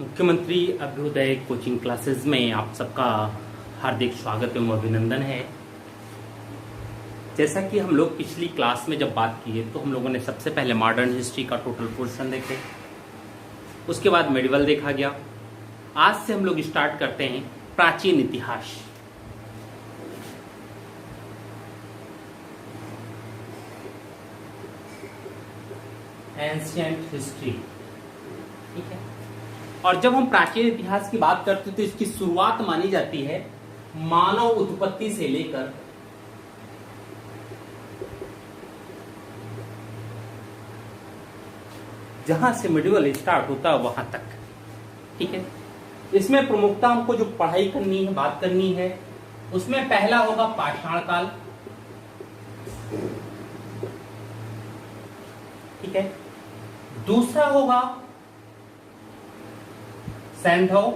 मुख्यमंत्री Abhyuday coaching classes में आप सबका हार्दिक स्वागत एवं अभिनंदन है। जैसा कि हम लोग पिछली क्लास में जब बात किए तो हम लोगों ने सबसे पहले मॉडर्न हिस्ट्री का टोटल पोर्शन देखे, उसके बाद मेडिवल देखा गया। आज से हम लोग स्टार्ट करते हैं प्राचीन इतिहास। एंशिएंट हिस्ट्री, ठीक है। और जब हम प्राचीन इतिहास की बात करते हैं तो इसकी शुरुआत मानी जाती है मानव उत्पत्ति से लेकर जहां से मिडिवल स्टार्ट होता है वहां तक, ठीक है। इसमें प्रमुखता हमको जो पढ़ाई करनी है, बात करनी है, उसमें पहला होगा पाषाण काल, ठीक है। दूसरा होगा सैंधव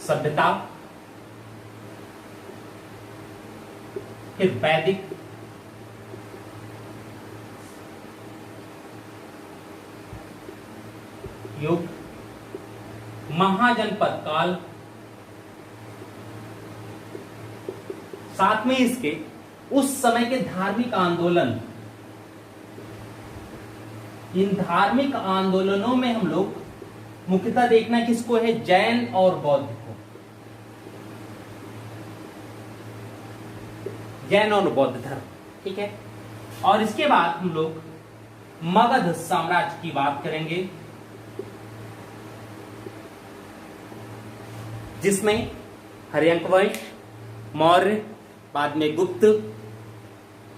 सभ्यता, फिर वैदिक, युग, महाजनपद काल, साथ में इसके उस समय के धार्मिक आंदोलन। इन धार्मिक आंदोलनों में हम लोग मुख्यतः देखना किसको है, जैन और बौद्ध को, जैन और बौद्ध धर्म, ठीक है। और इसके बाद हम लोग मगध साम्राज्य की बात करेंगे, जिसमें हर्यंक वंश, मौर्य, बाद में गुप्त,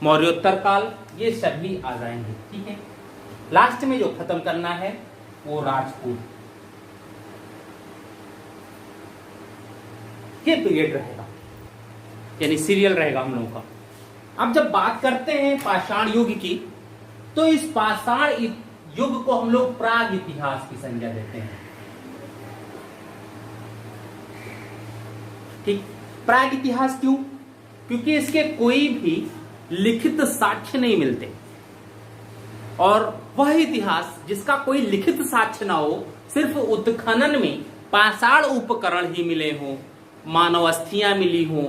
मौर्योत्तर काल, ये सभी आ जाएंगे, ठीक है। लास्ट में जो खत्म करना है वो राजपूत के पीरियड रहेगा, यानी सीरियल रहेगा हम लोगों का। अब जब बात करते हैं पाषाण युग की, तो इस पाषाण युग को हम लोग प्राग इतिहास की संज्ञा देते हैं, ठीक। प्राग इतिहास क्यों? क्योंकि इसके कोई भी लिखित साक्ष्य नहीं मिलते, और वह इतिहास जिसका कोई लिखित साक्ष्य ना हो, सिर्फ उत्खनन में पाषाण उपकरण ही मिले हों, मानव अस्थियां मिली हों,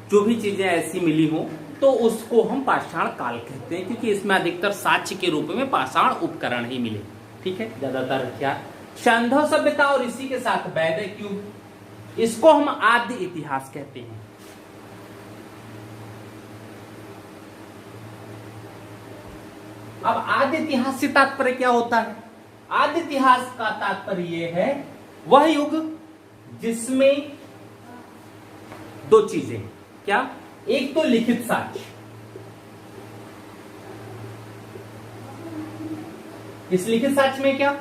जो भी चीजें ऐसी मिली हों, तो उसको हम पाषाण काल कहते हैं, क्योंकि इसमें अधिकतर साक्ष्य के रूप में पाषाण उपकरण ही मिले, ठीक है। ज्यादातर हथियार। सैंधव सभ्यता और इसी के साथ वैदिक युग, इसको हम आद्य इतिहास कहते हैं। अब आद्य इतिहास से तात्पर्य क्या होता है? आद्य इतिहास का तात्पर्य यह है वह युग जिसमें दो चीजें, क्या? एक तो लिखित साक्ष्य, इस लिखित साक्ष्य में क्या?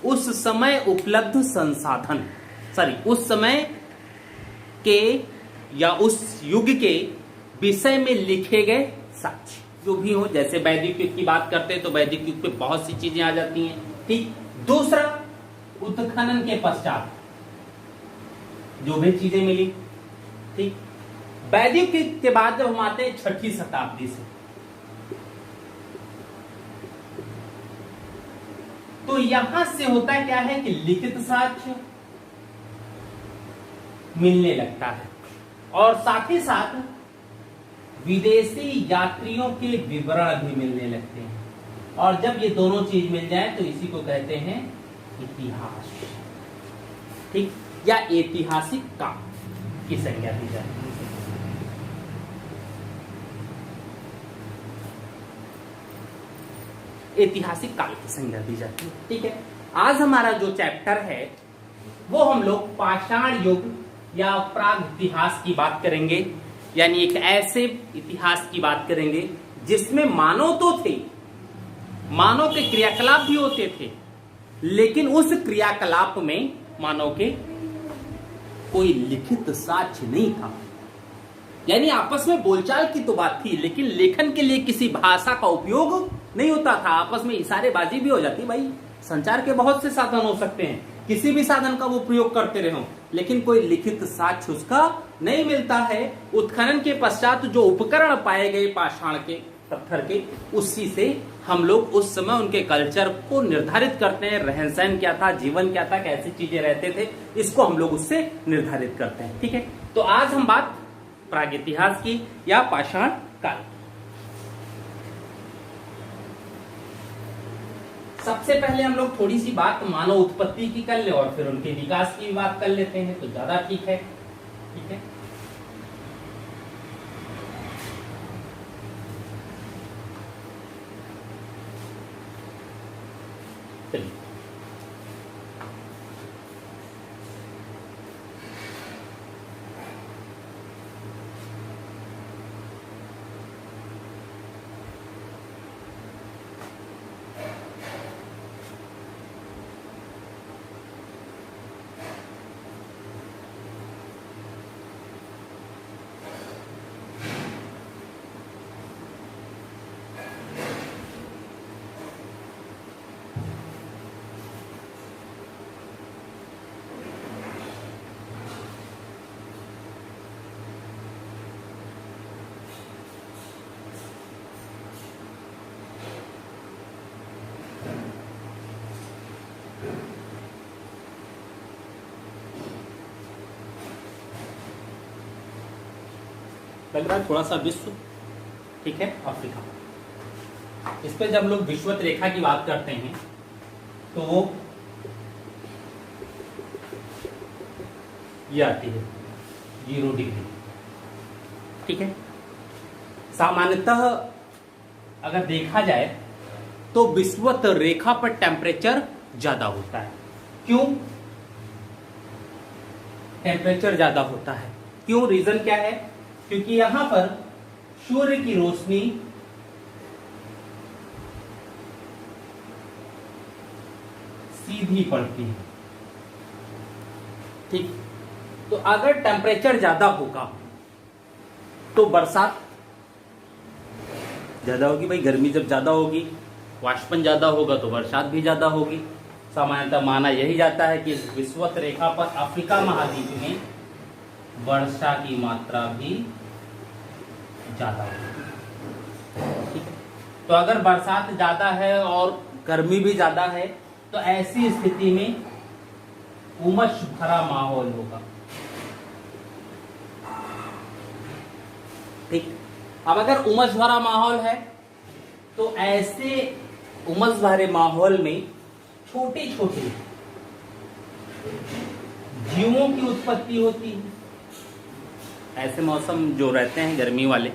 उस समय उपलब्ध संसाधन, उस समय के या उस युग के विषय में लिखे गए साक्ष्य जो भी हो। जैसे वैदिक युग की बात करते हैं तो वैदिक युग पे बहुत सी चीजें आ जाती हैं, ठीक। दूसरा, उत्खनन के पश्चात जो भी चीजें मिली, ठीक। वैदिक युग के बाद जब हम आते हैं 6ठी शताब्दी से, तो यहां से होता क्या है कि लिखित साक्ष्य मिलने लगता है, और साथ ही साथ विदेशी यात्रियों के विवरण भी मिलने लगते हैं। और जब ये दोनों चीज मिल जाए तो इसी को कहते हैं इतिहास, ठीक, या ऐतिहासिक काल की संज्ञा दी जाती है। ऐतिहासिक काल की संज्ञा दी जाती है, ठीक है। आज हमारा जो चैप्टर है वो हम लोग पाषाण युग या प्राग इतिहास की बात करेंगे, यानी एक ऐसे इतिहास की बात करेंगे जिसमें मानव तो थे, मानव के क्रियाकलाप भी होते थे, लेकिन उस क्रियाकलाप में मानव के कोई लिखित साक्ष्य नहीं था। यानी आपस में बोलचाल की तो बात थी, लेकिन लेखन के लिए किसी भाषा का उपयोग नहीं होता था। आपस में इशारेबाजी भी हो जाती, भाई संचार के बहुत से साधन हो सकते हैं, किसी भी साधन का वो प्रयोग करते रहे, लेकिन कोई लिखित साक्ष्य उसका नहीं मिलता है। उत्खनन के पश्चात जो उपकरण पाए गए पाषाण के, पत्थर के, उसी से हम लोग उस समय उनके कल्चर को निर्धारित करते हैं। रहन सहन क्या था, जीवन क्या था, कैसी चीजें रहते थे, इसको हम लोग उससे निर्धारित करते हैं। ठीक है, तो आज हम बात प्रागैतिहास की या पाषाण काल। सबसे पहले हम लोग थोड़ी सी बात मानव उत्पत्ति की कर ले और फिर उनके विकास की बात कर लेते हैं, तो ज्यादा ठीक है। ठीक है, चलिए लग रहा है थोड़ा सा विश्व। ठीक है, अफ्रीका, इस पे जब लोग विषुवत रेखा की बात करते हैं तो ये आती है 0 डिग्री। ठीक है, सामान्यतः अगर देखा जाए तो विषुवत रेखा पर टेम्परेचर ज्यादा होता है। क्यों टेम्परेचर ज्यादा होता है? क्यों, रीजन क्या है? क्योंकि यहां पर सूर्य की रोशनी सीधी पड़ती है। ठीक, तो अगर टेम्परेचर ज्यादा होगा तो बरसात ज्यादा होगी। भाई गर्मी जब ज्यादा होगी, वाष्पन ज्यादा होगा तो बरसात भी ज्यादा होगी। सामान्यतः माना यही जाता है कि इस विषुवत रेखा पर अफ्रीका महाद्वीप में वर्षा की मात्रा भी ज्यादा होगी। ठीक है, तो अगर बरसात ज्यादा है और गर्मी भी ज्यादा है तो ऐसी स्थिति में उमस भरा माहौल होगा। ठीक, अब अगर उमस भरा माहौल है तो ऐसे उमस भरे माहौल में छोटे छोटे जीवों की उत्पत्ति होती है। ऐसे मौसम जो रहते हैं गर्मी वाले,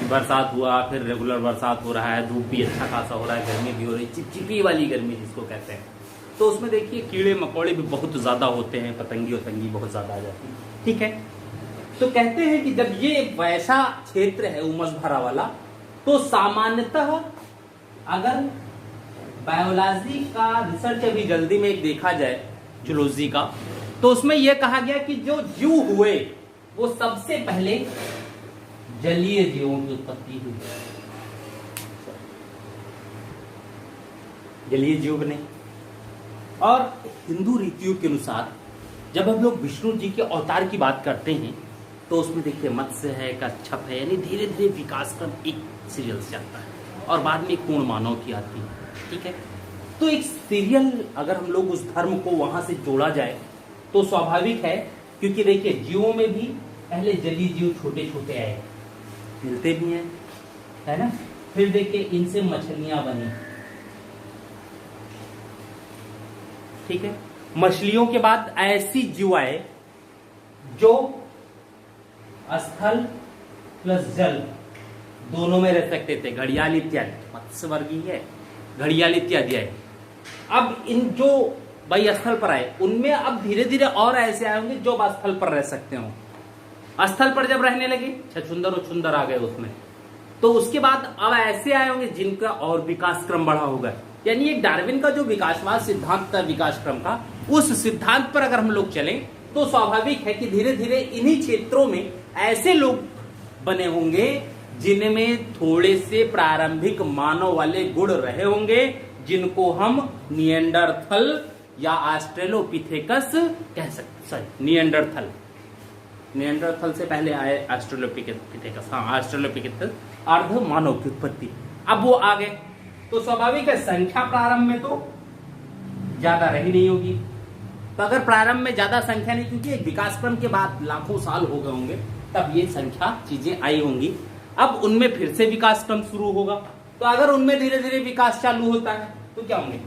बरसात हुआ, फिर रेगुलर बरसात हो रहा है, धूप भी अच्छा खासा हो रहा है, गर्मी भी हो रही, चिपचिपी वाली गर्मी जिसको कहते हैं, तो उसमें देखिए कीड़े मकोड़े भी बहुत ज्यादा होते हैं, पतंगी वतंगी बहुत ज्यादा आ जाती है। ठीक है, तो कहते हैं कि जब ये वैसा क्षेत्र है उमस भरा वाला, तो सामान्यतः अगर बायोलॉजी का रिसर्च अभी जल्दी में एक देखा जाए, जूलॉजी का, तो उसमें यह कहा गया कि जो जीव हुए वो सबसे पहले जलीय जीवों की उत्पत्ति हुई। जलीय जीव बने। और हिंदू रीतियों के अनुसार जब हम लोग विष्णु जी के अवतार की बात करते हैं तो उसमें देखिए मत्स्य है, कच्छप है, यानी धीरे धीरे विकास क्रम एक सीरियल से आता है और बाद में पूर्ण मानव की आती है। ठीक है, तो एक सीरियल अगर हम लोग उस धर्म को वहां से जोड़ा जाए तो स्वाभाविक है, क्योंकि देखिए जीवों में भी पहले जलीय जीव छोटे छोटे आए, मिलते भी हैं, है ना। फिर देखिए इनसे मछलियां बनी। ठीक है, मछलियों के बाद ऐसी जीव आए जो स्थल प्लस जल दोनों में रह सकते थे, घड़ियाल इत्यादि, मत्स्य वर्गीय है, घड़ियाल इत्यादि आए। अब इन जो भाई स्थल पर आए उनमें अब धीरे धीरे और ऐसे आए होंगे जो स्थल पर रह सकते हो। स्थल पर जब रहने लगे छछुंदर उछुंदर आ गए उसमें, तो उसके बाद अब ऐसे आए होंगे जिनका और विकास क्रम बढ़ा होगा। यानी एक डार्विन का जो विकासवाद सिद्धांत था विकास क्रम का, उस सिद्धांत पर अगर हम लोग चलें तो स्वाभाविक है कि धीरे धीरे इन्हीं क्षेत्रों में ऐसे लोग बने होंगे जिनमें थोड़े से प्रारंभिक मानव वाले गुण रहे होंगे, जिनको हम निएंडरथल या ऑस्ट्रेलोपिथेकस कह सकते। सॉरी, निएंडरथल से पहले आए ऑस्ट्रेलोपिथेकस। हाँ, ऑस्ट्रेलोपिथेकस अर्ध मानव की उत्पत्ति। अब वो आ गए तो स्वाभाविक है संख्या प्रारंभ में तो ज्यादा रही नहीं होगी। तो अगर प्रारंभ में ज्यादा संख्या नहीं, क्योंकि एक विकास क्रम के बाद लाखों साल हो गए होंगे तब ये संख्या चीजें आई होंगी, अब उनमें फिर से विकास क्रम शुरू होगा। तो अगर उनमें धीरे धीरे विकास चालू होता है तो क्या होंगे,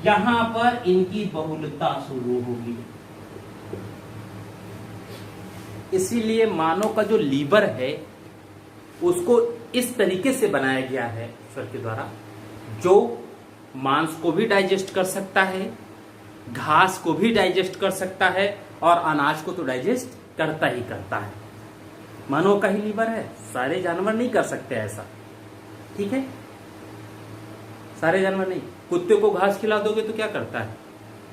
यहां पर इनकी बहुलता शुरू होगी। इसीलिए मानव का जो लीवर है उसको इस तरीके से बनाया गया है ईश्वर के द्वारा, जो मांस को भी डाइजेस्ट कर सकता है, घास को भी डाइजेस्ट कर सकता है और अनाज को तो डाइजेस्ट करता ही करता है। मानव का ही लीवर है, सारे जानवर नहीं कर सकते ऐसा, ठीक है। सारे जानवर नहीं, कुत्ते को घास खिला दोगे तो क्या करता है,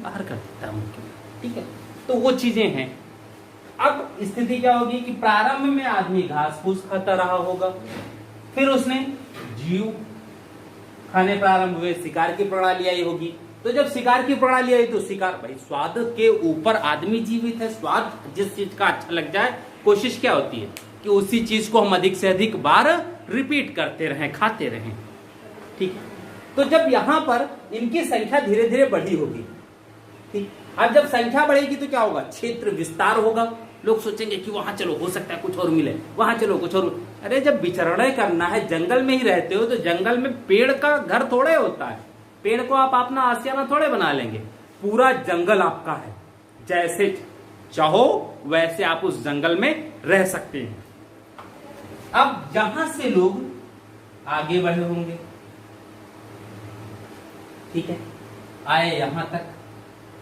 बाहर कर देता है मुंह के, ठीक है। तो वो चीजें हैं। अब स्थिति क्या होगी कि प्रारंभ में आदमी घास फूस खाता रहा होगा, फिर उसने जीव खाने प्रारंभ हुए, शिकार की प्रणाली आई होगी। तो जब शिकार की प्रणाली आई तो शिकार, भाई स्वाद के ऊपर आदमी जीवित है, स्वाद जिस चीज का अच्छा लग जाए, कोशिश क्या होती है कि उसी चीज को हम अधिक से अधिक बार रिपीट करते रहें, खाते रहें, ठीक है। तो जब यहां पर इनकी संख्या धीरे धीरे बढ़ी होगी, ठीक। अब जब संख्या बढ़ेगी तो क्या होगा, क्षेत्र विस्तार होगा। लोग सोचेंगे कि वहां चलो हो सकता है कुछ और मिले, वहां चलो कुछ और। अरे जब विचरण करना है, जंगल में ही रहते हो तो जंगल में पेड़ का घर थोड़े होता है, पेड़ को आप अपना आशियाना थोड़े बना लेंगे, पूरा जंगल आपका है, जैसे चाहो वैसे आप उस जंगल में रह सकते हैं। अब जहां से लोग आगे बढ़े होंगे, ठीक है, आए यहां तक,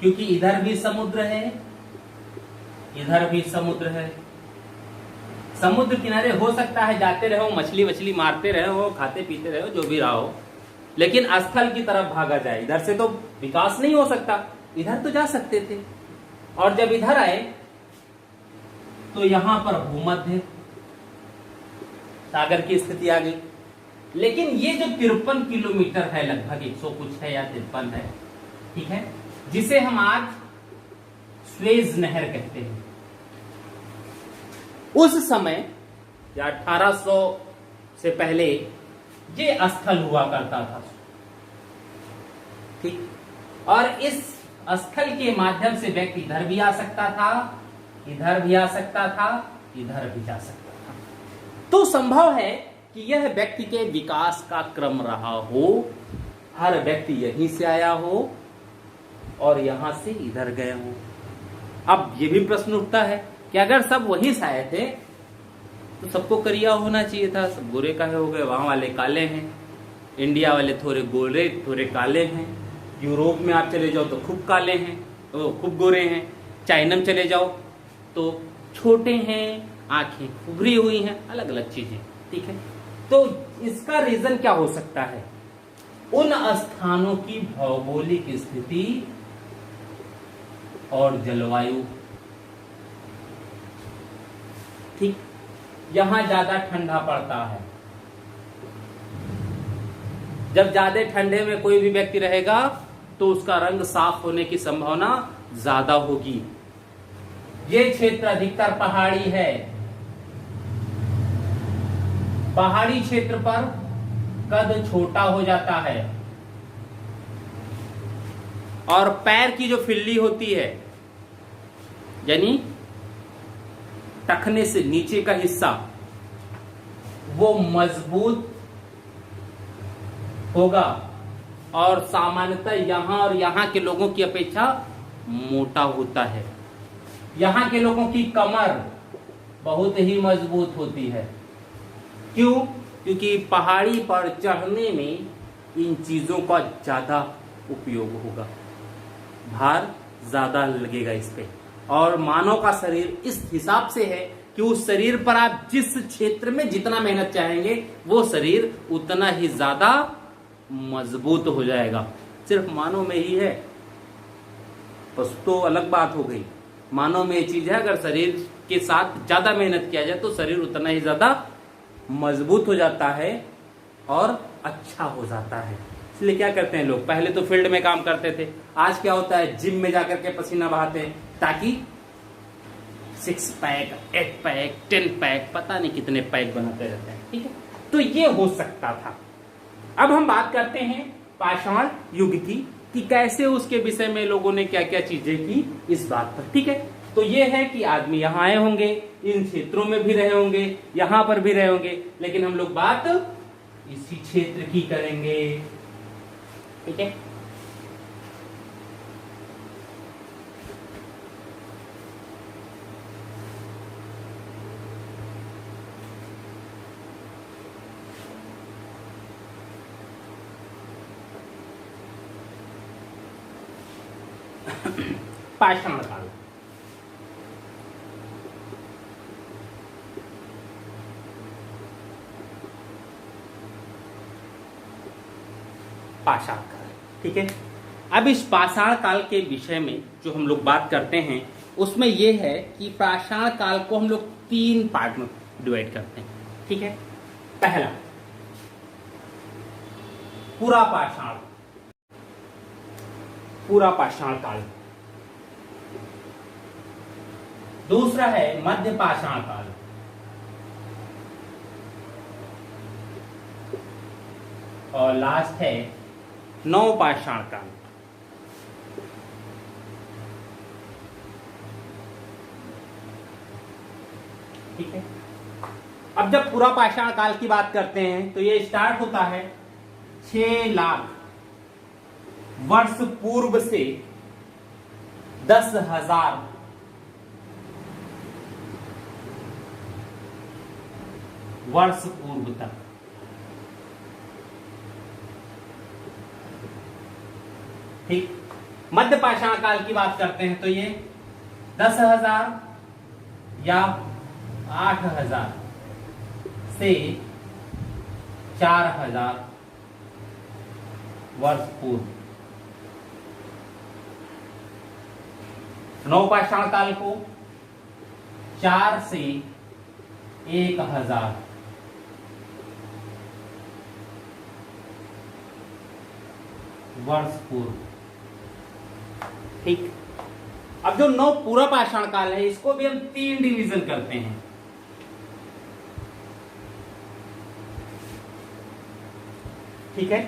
क्योंकि इधर भी समुद्र है, इधर भी समुद्र है। समुद्र किनारे हो सकता है जाते रहो, मछली वछली मारते रहो, खाते पीते रहो, जो भी रहा हो, लेकिन स्थल की तरफ भागा जाए। इधर से तो विकास नहीं हो सकता, इधर तो जा सकते थे। और जब इधर आए तो यहां पर भूमध्य सागर की स्थिति आ गई। लेकिन ये जो 53 किलोमीटर है, लगभग 100 कुछ है या 53 है, ठीक है, जिसे हम आज स्वेज नहर कहते हैं, उस समय या 1800 से पहले ये स्थल हुआ करता था, ठीक। और इस स्थल के माध्यम से व्यक्ति इधर भी आ सकता था, इधर भी आ सकता था, इधर भी जा सकता था। तो संभव है कि यह व्यक्ति के विकास का क्रम रहा हो, हर व्यक्ति यहीं से आया हो और यहां से इधर गए हो। अब ये भी प्रश्न उठता है कि अगर सब वहीं से आए थे तो सबको करिया होना चाहिए था, सब गोरे काहे हो गए, वहां वाले काले हैं, इंडिया वाले थोड़े गोरे थोड़े काले हैं, यूरोप में आप चले जाओ तो खूब काले हैं, खूब गोरे हैं, चाइना में चले जाओ तो छोटे हैं, आंखें उभरी हुई हैं, अलग अलग चीजें, ठीक है। तो इसका रीजन क्या हो सकता है, उन स्थानों की भौगोलिक स्थिति और जलवायु, ठीक। यहां ज्यादा ठंडा पड़ता है, जब ज्यादा ठंडे में कोई भी व्यक्ति रहेगा तो उसका रंग साफ होने की संभावना ज्यादा होगी। ये क्षेत्र अधिकतर पहाड़ी है, पहाड़ी क्षेत्र पर कद छोटा हो जाता है और पैर की जो फिल्ली होती है, यानी टखने से नीचे का हिस्सा, वो मजबूत होगा और सामान्यतः यहां और यहां के लोगों की अपेक्षा मोटा होता है। यहां के लोगों की कमर बहुत ही मजबूत होती है। क्यों? क्योंकि पहाड़ी पर चढ़ने में इन चीजों का ज्यादा उपयोग होगा, भार ज्यादा लगेगा इस पे। और मानव का शरीर इस हिसाब से है कि उस शरीर पर आप जिस क्षेत्र में जितना मेहनत चाहेंगे वो शरीर उतना ही ज्यादा मजबूत हो जाएगा। सिर्फ मानव में ही है, पशु तो अलग बात हो गई, मानव में ये चीज है, अगर शरीर के साथ ज्यादा मेहनत किया जाए तो शरीर उतना ही ज्यादा मजबूत हो जाता है और अच्छा हो जाता है। इसलिए क्या करते हैं लोग, पहले तो फील्ड में काम करते थे, आज क्या होता है जिम में जाकर के पसीना बहाते हैं ताकि 6 पैक 8 पैक 10 पैक पता नहीं कितने पैक बनाते रहते हैं, ठीक है। तो ये हो सकता था। अब हम बात करते हैं पाषाण युग की, कि कैसे उसके विषय में लोगों ने क्या क्या चीजें की इस बात पर। ठीक है, तो ये है कि आदमी यहाँ आए होंगे, इन क्षेत्रों में भी रहे होंगे, यहां पर भी रहे होंगे, लेकिन हम लोग बात इसी क्षेत्र की करेंगे। ठीक है, पाषाण काल। पाषाण काल, ठीक है। अब इस पाषाण काल के विषय में जो हम लोग बात करते हैं उसमें यह है कि पाषाण काल को हम लोग 3 पार्ट में डिवाइड करते हैं। ठीक है, पहला पूरा पाषाण, पूरा पाषाण काल। दूसरा है मध्य पाषाण काल। और लास्ट है नव पाषाण काल। ठीक है, अब जब पूरा पाषाण काल की बात करते हैं तो ये स्टार्ट होता है 6 लाख वर्ष पूर्व से 10,000 वर्ष पूर्व तक। ठीक, मध्य पाषाण काल की बात करते हैं तो ये 10,000 या 8,000 से 4,000 वर्ष पूर्व। नव पाषाण काल को 4 से 1,000 वर्ष पूर्व। ठीक, अब जो नौ पूरा पाषाण काल है इसको भी हम 3 डिवीजन करते हैं। ठीक है,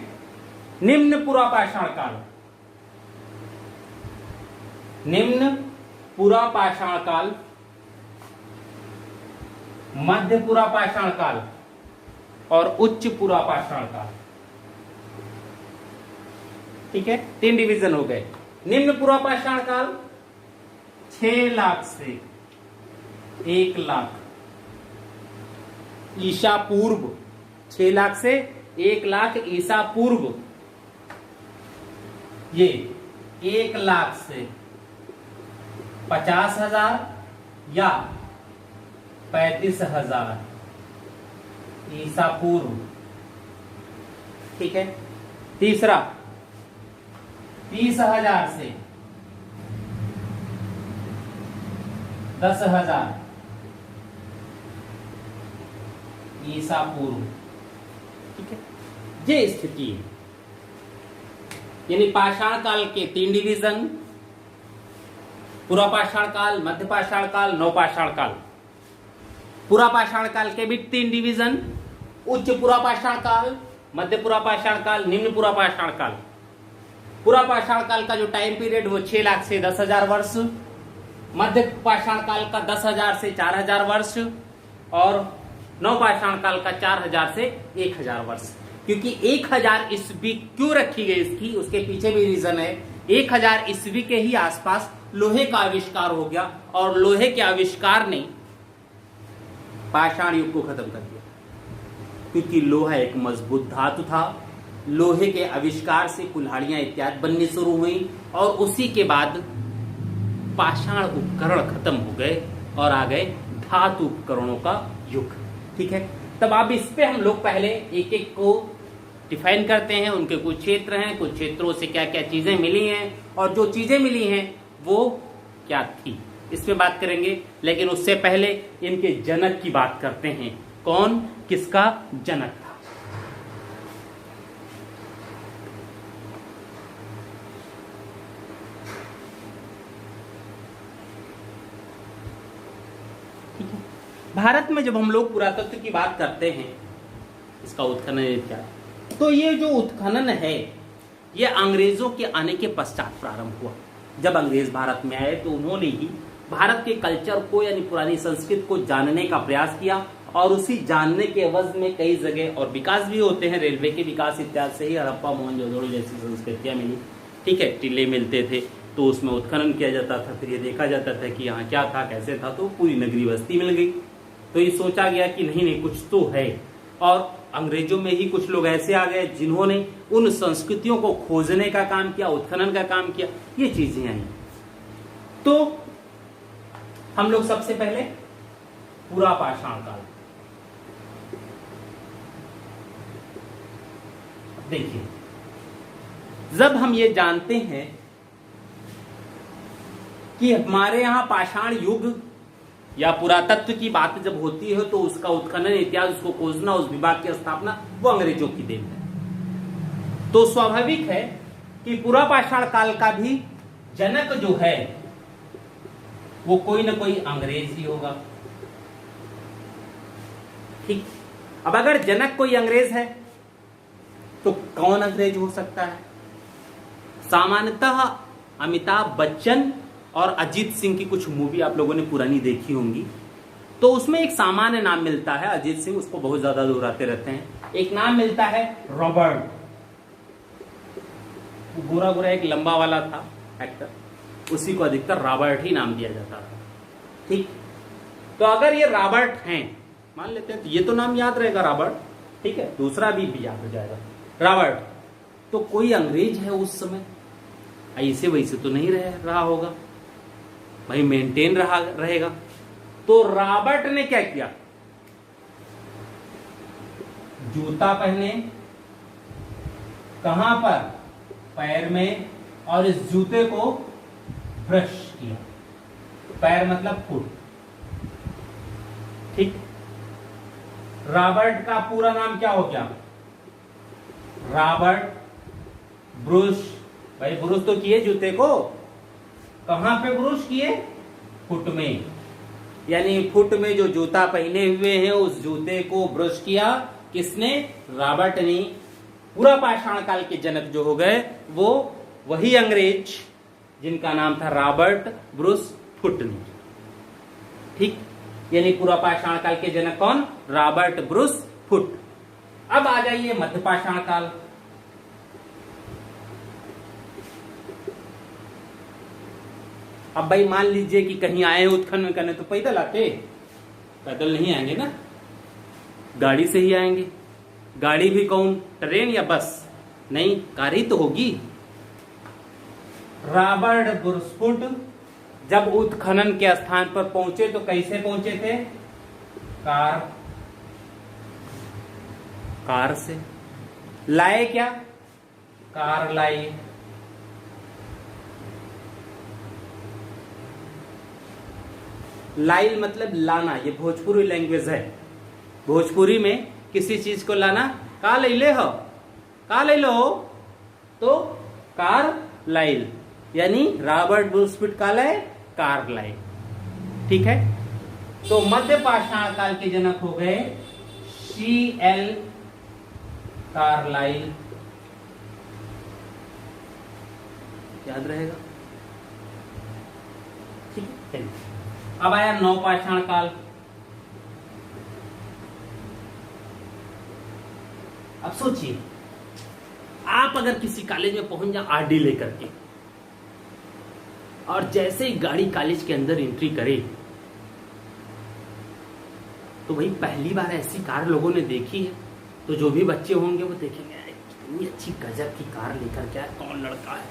निम्न पूरा पाषाण काल, निम्न पूरा पाषाण काल, मध्य पूरा पाषाण काल और उच्च पूरा पाषाण काल। ठीक है, 3 डिवीजन हो गए। निम्न पूरा पाषाण काल 6 लाख से 1 लाख ईसा पूर्व, 6 लाख से 1 लाख ईसा पूर्व। ये 1 लाख से 50,000 या 35,000 ईसा पूर्व। ठीक है, तीसरा 30,000 से 10,000 ईसा पूर्व। ठीक है, ये स्थिति है। यानी पाषाण काल के 3 डिवीजन, पूरा पाषाण काल, मध्य पाषाण काल, नव पाषाण काल। पूरा पाषाण काल के भी 3 डिवीजन, उच्च पूरा पाषाण काल, मध्य पूरा पाषाण काल, निम्न पूरा पाषाण काल। पूरा पाषाण काल का जो टाइम पीरियड वो 6 लाख से 10,000 वर्ष, मध्य पाषाण काल का 10,000 से 4,000 वर्ष और नव पाषाण काल का 4,000 से 1,000 वर्ष। क्योंकि 1,000 ईस्वी क्यों रखी गई इसकी, उसके पीछे भी रीजन है। 1,000 ईस्वी के ही आसपास लोहे का आविष्कार हो गया और लोहे के आविष्कार ने पाषाण युग को खत्म कर दिया। क्योंकि लोहा एक मजबूत धातु था, लोहे के आविष्कार से कुल्हाड़ियां इत्यादि बननी शुरू हुई और उसी के बाद पाषाण उपकरण खत्म हो गए और आ गए धातु उपकरणों का युग। ठीक है, तब अब इस पे हम लोग पहले एक एक को डिफाइन करते हैं। उनके कुछ क्षेत्र हैं, कुछ क्षेत्रों से क्या क्या चीजें मिली हैं और जो चीजें मिली हैं वो क्या थी, इस पे बात करेंगे। लेकिन उससे पहले इनके जनक की बात करते हैं। कौन किसका जनक था? भारत में जब हम लोग पुरातत्व की बात करते हैं इसका उत्खनन इत्यादि। तो ये जो उत्खनन है ये अंग्रेजों के आने के पश्चात प्रारंभ हुआ। जब अंग्रेज भारत में आए तो उन्होंने ही भारत के कल्चर को यानी पुरानी संस्कृति को जानने का प्रयास किया और उसी जानने के एवज में कई जगह और विकास भी होते हैं। रेलवे के विकास इत्यादि से ही हड़प्पा मोहनजोदड़ो जैसी संस्कृतियां मिली। ठीक है, टीले मिलते थे तो उसमें उत्खनन किया जाता था, फिर ये देखा जाता था कि यहाँ क्या था कैसे था, तो पूरी नगरी बस्ती मिल गई। तो ये सोचा गया कि नहीं नहीं कुछ तो है, और अंग्रेजों में ही कुछ लोग ऐसे आ गए जिन्होंने उन संस्कृतियों को खोजने का काम किया, उत्खनन का काम किया, ये चीजें आई। तो हम लोग सबसे पहले पूरा पाषाण काल देखिए। जब हम ये जानते हैं कि हमारे यहां पाषाण युग या पुरातत्व की बात जब होती है तो उसका उत्खनन इत्यादि, उसको खोजना, उस विभाग की स्थापना वो अंग्रेजों की देन है। तो स्वाभाविक है कि पूरा पाषाण काल का भी जनक जो है वो कोई ना कोई अंग्रेज ही होगा। ठीक, अब अगर जनक कोई अंग्रेज है तो कौन अंग्रेज हो सकता है? सामान्यतः अमिताभ बच्चन और अजीत सिंह की कुछ मूवी आप लोगों ने पुरानी देखी होंगी, तो उसमें एक सामान्य नाम मिलता है। अजीत सिंह उसको बहुत ज्यादा दोहराते रहते हैं। एक नाम मिलता है रॉबर्ट, गोरा गोरा एक लंबा वाला था एक्टर, उसी को अधिकतर रॉबर्ट ही नाम दिया जाता था। ठीक, तो अगर ये रॉबर्ट हैं, मान लेते हैं, तो ये तो नाम याद रहेगा रॉबर्ट, ठीक है, दूसरा भी याद हो जाएगा रॉबर्ट। तो कोई अंग्रेज है उस समय? ऐसे वैसे तो नहीं रहा होगा भाई, मेंटेन रहेगा। तो रॉबर्ट ने क्या किया? जूता पहने, कहां पर? पैर में, और इस जूते को ब्रश किया। पैर मतलब फुट। ठीक, रॉबर्ट का पूरा नाम क्या हो गया? Robert Bruce. भाई ब्रूस तो किए जूते को, कहां पे ब्रूस किए? फुट में, यानी फुट में जो जूता पहने हुए हैं उस जूते को ब्रश किया। किसने? रॉबर्ट ने। पूरा पाषाण काल के जनक जो हो गए वो वही अंग्रेज जिनका नाम था रॉबर्ट ब्रूस फुट ने। ठीक, यानी पूरा पाषाण काल के जनक कौन? Robert Bruce foot. अब आ जाइए मध्य पाषाण काल। अब भाई मान लीजिए कि कहीं आए उत्खनन करने, तो पैदल आते? पैदल नहीं आएंगे ना, गाड़ी से ही आएंगे। गाड़ी भी कौन? ट्रेन या बस? नहीं, कार ही तो होगी। रॉबर्ट ब्रूस फुट जब उत्खनन के स्थान पर पहुंचे तो कैसे पहुंचे थे? कार से। लाए क्या? कार लाई। लाइल मतलब लाना, ये भोजपुरी लैंग्वेज है। भोजपुरी में किसी चीज को लाना, का लैले हो, का लैलो हो, तो कार लाइल, यानी रॉबर्ट ब्रूस फुट का लाए, कार लाए। ठीक है, तो मध्य पाषाण काल के जनक हो गए C.L. कार्लाइल। याद रहेगा? ठीक है, अब आया नवपाषाण काल। अब सोचिए, आप अगर किसी कॉलेज में पहुंच जाए आरडी लेकर के, और जैसे ही गाड़ी कॉलेज के अंदर एंट्री करे तो भाई पहली बार ऐसी कार लोगों ने देखी है, तो जो भी बच्चे होंगे वो देखेंगे कितनी अच्छी गजब की कार लेकर के आया, कौन लड़का है,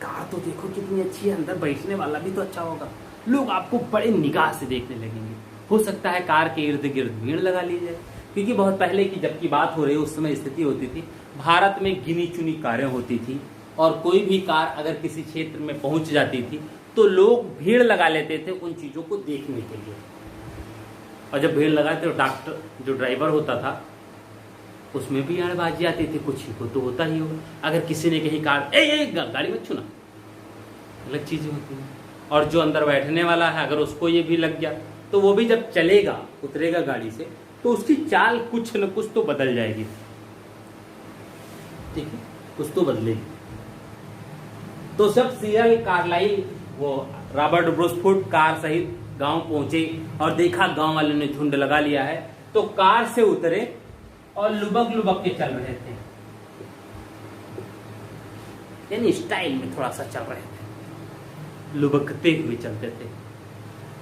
कार तो देखो कितनी अच्छी है, अंदर बैठने वाला भी तो अच्छा होगा। लोग आपको बड़े निगाह से देखने लगेंगे। हो सकता है कार के इर्द गिर्द भीड़ लगा ली जाए, क्योंकि बहुत पहले की जबकि बात हो रही है उस समय स्थिति होती थी, भारत में गिनी चुनी कारें होती थी, और कोई भी कार अगर किसी क्षेत्र में पहुंच जाती थी तो लोग भीड़ लगा लेते थे उन चीजों को देखने के लिए। और जब भीड़ लगाते तो डॉक्टर जो ड्राइवर होता था उसमें भी आड़बाजी आती थी, कुछ ही को तो होता ही होगा। अगर किसी ने कहीं कार गाड़ी मत छूना, अलग चीजें होती हैं। और जो अंदर बैठने वाला है अगर उसको ये भी लग गया तो वो भी जब चलेगा उतरेगा गाड़ी से तो उसकी चाल कुछ न कुछ तो बदल जाएगी, ठीक है, कुछ तो बदलेगी। तो जब सीरियल कार्लाइल वो रॉबर्ट ब्रूसफुट कार सहित गांव पहुंचे और देखा गांव वालों ने झुंड लगा लिया है, तो कार से उतरे और लुबक लुबक के चल रहे थे, यानी स्टाइल में थोड़ा सा चल रहे थे, लुबकते हुए चलते थे।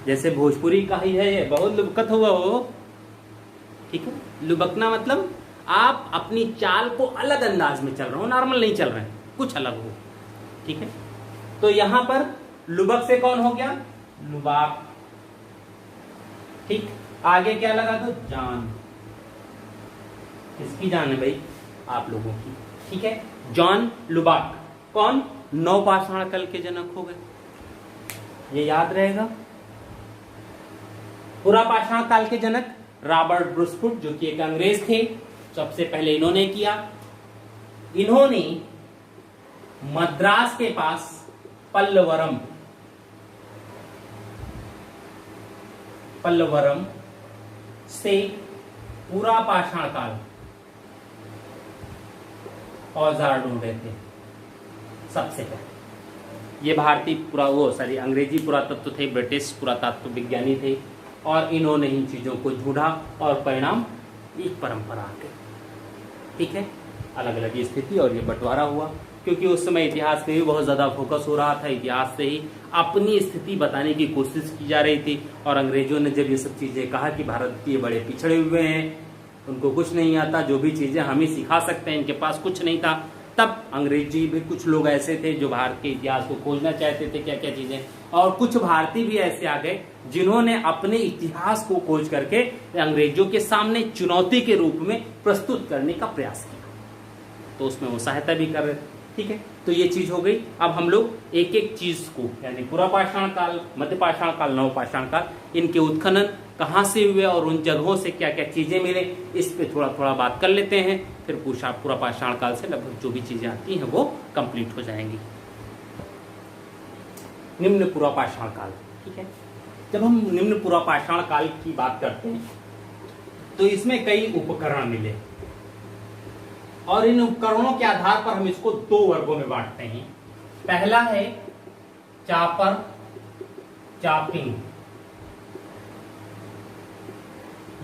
जैसे भोजपुरी का ही है ये, बहुत लुबकत हुआ हो, ठीक है। लुबकना मतलब आप अपनी चाल को अलग अंदाज में चल रहे हो, नॉर्मल नहीं चल रहे हैं, कुछ अलग हो, ठीक है। तो यहां पर लुबक से कौन हो गया, लुबाक, ठीक। आगे क्या लगा दो, जान। किसकी जान है भाई, आप लोगों की, ठीक है। जॉन लुबाक कौन, नवपाषाण काल के जनक हो गए, ये याद रहेगा। पुरापाषाण काल के जनक रॉबर्ट ब्रूसफुट, जो कि एक अंग्रेज थे, सबसे पहले इन्होंने किया। इन्होंने मद्रास के पास पल्लवरम से पुरापाषाण काल औजार ढूंढे थे सबसे पहले। ये भारतीय अंग्रेजी पुरातत्व थे, ब्रिटिश पुरातत्व विज्ञानी थे, और इन्होंने इन चीजों को ढूंढा और परिणाम एक परंपरा आ गई, ठीक है। अलग अलग स्थिति और ये बंटवारा हुआ, क्योंकि उस समय इतिहास में भी बहुत ज्यादा फोकस हो रहा था, इतिहास से ही अपनी स्थिति बताने की कोशिश की जा रही थी। और अंग्रेजों ने जब ये सब चीजें कहा कि भारतीय बड़े पिछड़े हुए हैं, उनको कुछ नहीं आता, जो भी चीजें हम ही सिखा सकते हैं, इनके पास कुछ नहीं था, तब अंग्रेजी भी कुछ लोग ऐसे थे जो भारत के इतिहास को खोजना चाहते थे, क्या क्या चीजें, और कुछ भारतीय भी ऐसे आ गए जिन्होंने अपने इतिहास को खोज करके अंग्रेजों के सामने चुनौती के रूप में प्रस्तुत करने का प्रयास किया। तो उसमें वो सहायता भी कर रहे थे, ठीक है। तो ये चीज हो गई। अब हम लोग एक एक चीज को, यानी पुरापाषाण काल, मध्यपाषाण काल, नवपाषाण काल, इनके उत्खनन कहाँ से हुए और उन जगहों से क्या क्या चीजें मिले, इस पे थोड़ा थोड़ा बात कर लेते हैं। फिर पुरापाषाण काल से लगभग जो भी चीजें आती हैं वो कंप्लीट हो जाएंगी। निम्न पुरापाषाण काल, ठीक है। जब हम निम्न पुरापाषाण काल की बात करते हैं तो इसमें कई उपकरण मिले, और इन उपकरणों के आधार पर हम इसको दो वर्गों में बांटते हैं। पहला है चापर, चापिंग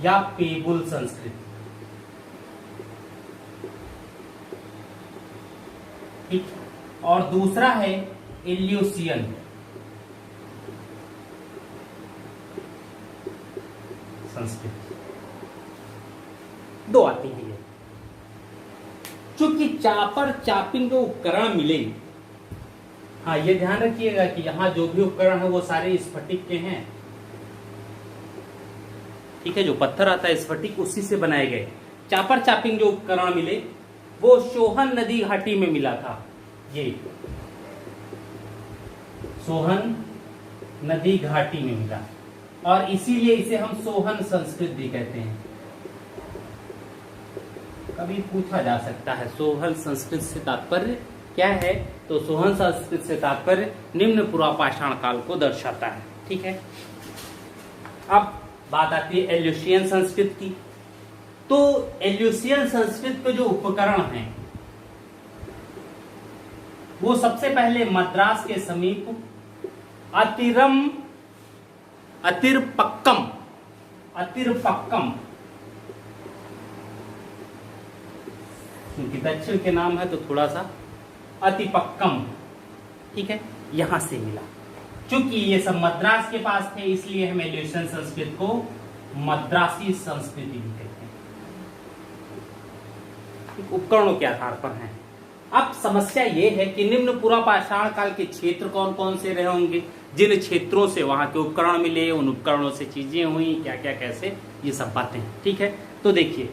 या पेबुल संस्कृति, ठीक। और दूसरा है इल्यूसियन संस्कृति। दो आती है। चूंकि चापर, चापिंग के उपकरण मिले, हाँ ये ध्यान रखिएगा कि यहां जो भी उपकरण है वो सारे स्फटिक के हैं, ठीक है। जो पत्थर आता है स्फटिक, उसी से बनाए गए। चापर चापिंग जो उपकरण मिले वो सोहन नदी घाटी में मिला था। ये सोहन नदी घाटी में मिला, और इसीलिए इसे हम सोहन संस्कृत भी कहते हैं। कभी पूछा जा सकता है सोहन संस्कृत से तात्पर्य क्या है, तो सोहन संस्कृत से तात्पर्य निम्न पुरापाषाण काल को दर्शाता है, ठीक है। अब बात आती है एल्यूसियन संस्कृत की। तो एल्यूसियन संस्कृत के जो उपकरण हैं वो सबसे पहले मद्रास के समीप अतिरपक्कम क्योंकि दक्षिण के नाम है तो थोड़ा सा अतिपक्कम, ठीक है, यहां से मिला। चूंकि ये सब मद्रास के पास थे, इसलिए हम एल्यूसियन संस्कृत को मद्रासी संस्कृति भी कहते हैं। उपकरणों के आधार पर हैं। अब समस्या ये है कि निम्न पुरापाषाण काल के क्षेत्र कौन कौन से रहे होंगे, जिन क्षेत्रों से वहां के उपकरण मिले, उन उपकरणों से चीजें हुई, क्या क्या कैसे, ये सब बातें, ठीक है। तो देखिए,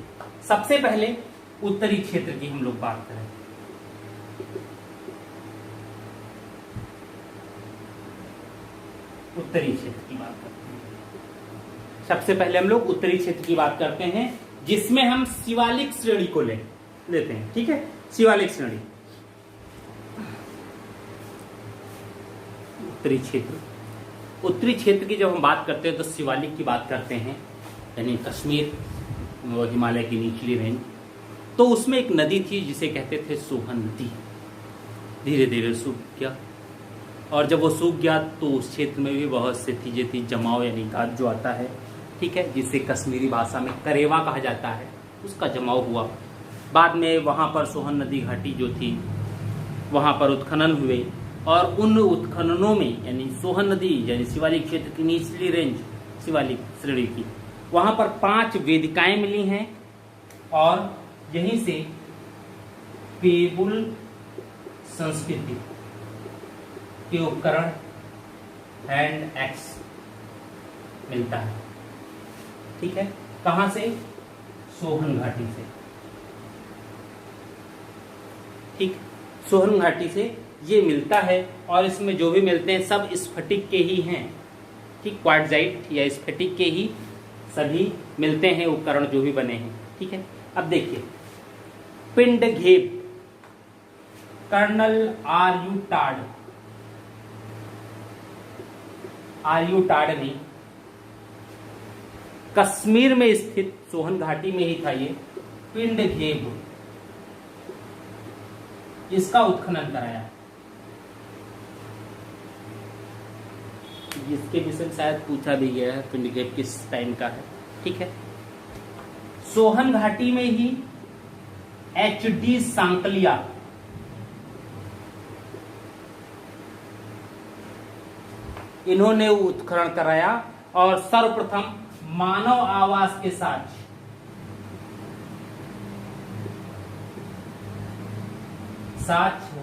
सबसे पहले उत्तरी क्षेत्र की हम लोग बात करें। उत्तरी क्षेत्र की बात करते हैं। सबसे पहले हम लोग उत्तरी क्षेत्र की बात करते हैं, जिसमें हम शिवालिक श्रेणी को लेते हैं, ठीक है। शिवालिक श्रेणी, उत्तरी क्षेत्र की जब हम बात करते हैं तो शिवालिक की बात करते हैं, यानी कश्मीर, हिमालय की निचली रेंज, तो उसमें एक नदी थी जिसे कहते थे सोहन नदी। धीरे धीरे सूख गया, और जब वो सूख गया तो उस क्षेत्र में भी बहुत से चीजें थी, जमाव यानी गाद जो आता है, ठीक है, जिसे कश्मीरी भाषा में करेवा कहा जाता है, उसका जमाव हुआ। बाद में वहाँ पर सोहन नदी घाटी जो थी वहाँ पर उत्खनन हुए, और उन उत्खननों में यानी सोहन नदी यानी शिवालिक क्षेत्र की निचली रेंज शिवालिक श्रेणी की, वहाँ पर 5 वेदिकाएं मिली हैं, और यहीं से पेबुल संस्कृति के उपकरण हैंड एक्स मिलता है, ठीक है। कहां से? सोहन घाटी से, ठीक, सोहन घाटी से ये मिलता है। और इसमें जो भी मिलते हैं सब स्फटिक के ही हैं, ठीक, क्वार्टजाइट या स्फटिक के ही सभी मिलते हैं उपकरण जो भी बने हैं, ठीक है। अब देखिए, पिंड घेप, कर्नल आर्यू टाड ने कश्मीर में स्थित सोहन घाटी में ही था ये पिंड घेप, इसका उत्खनन कराया। जिसके विषय में शायद पूछा भी गया है पिंड घेप किस टाइम का है, ठीक है। सोहन घाटी में ही HD सांकलिया इन्होंने उत्खनन कराया, और सर्वप्रथम मानव आवास के साथ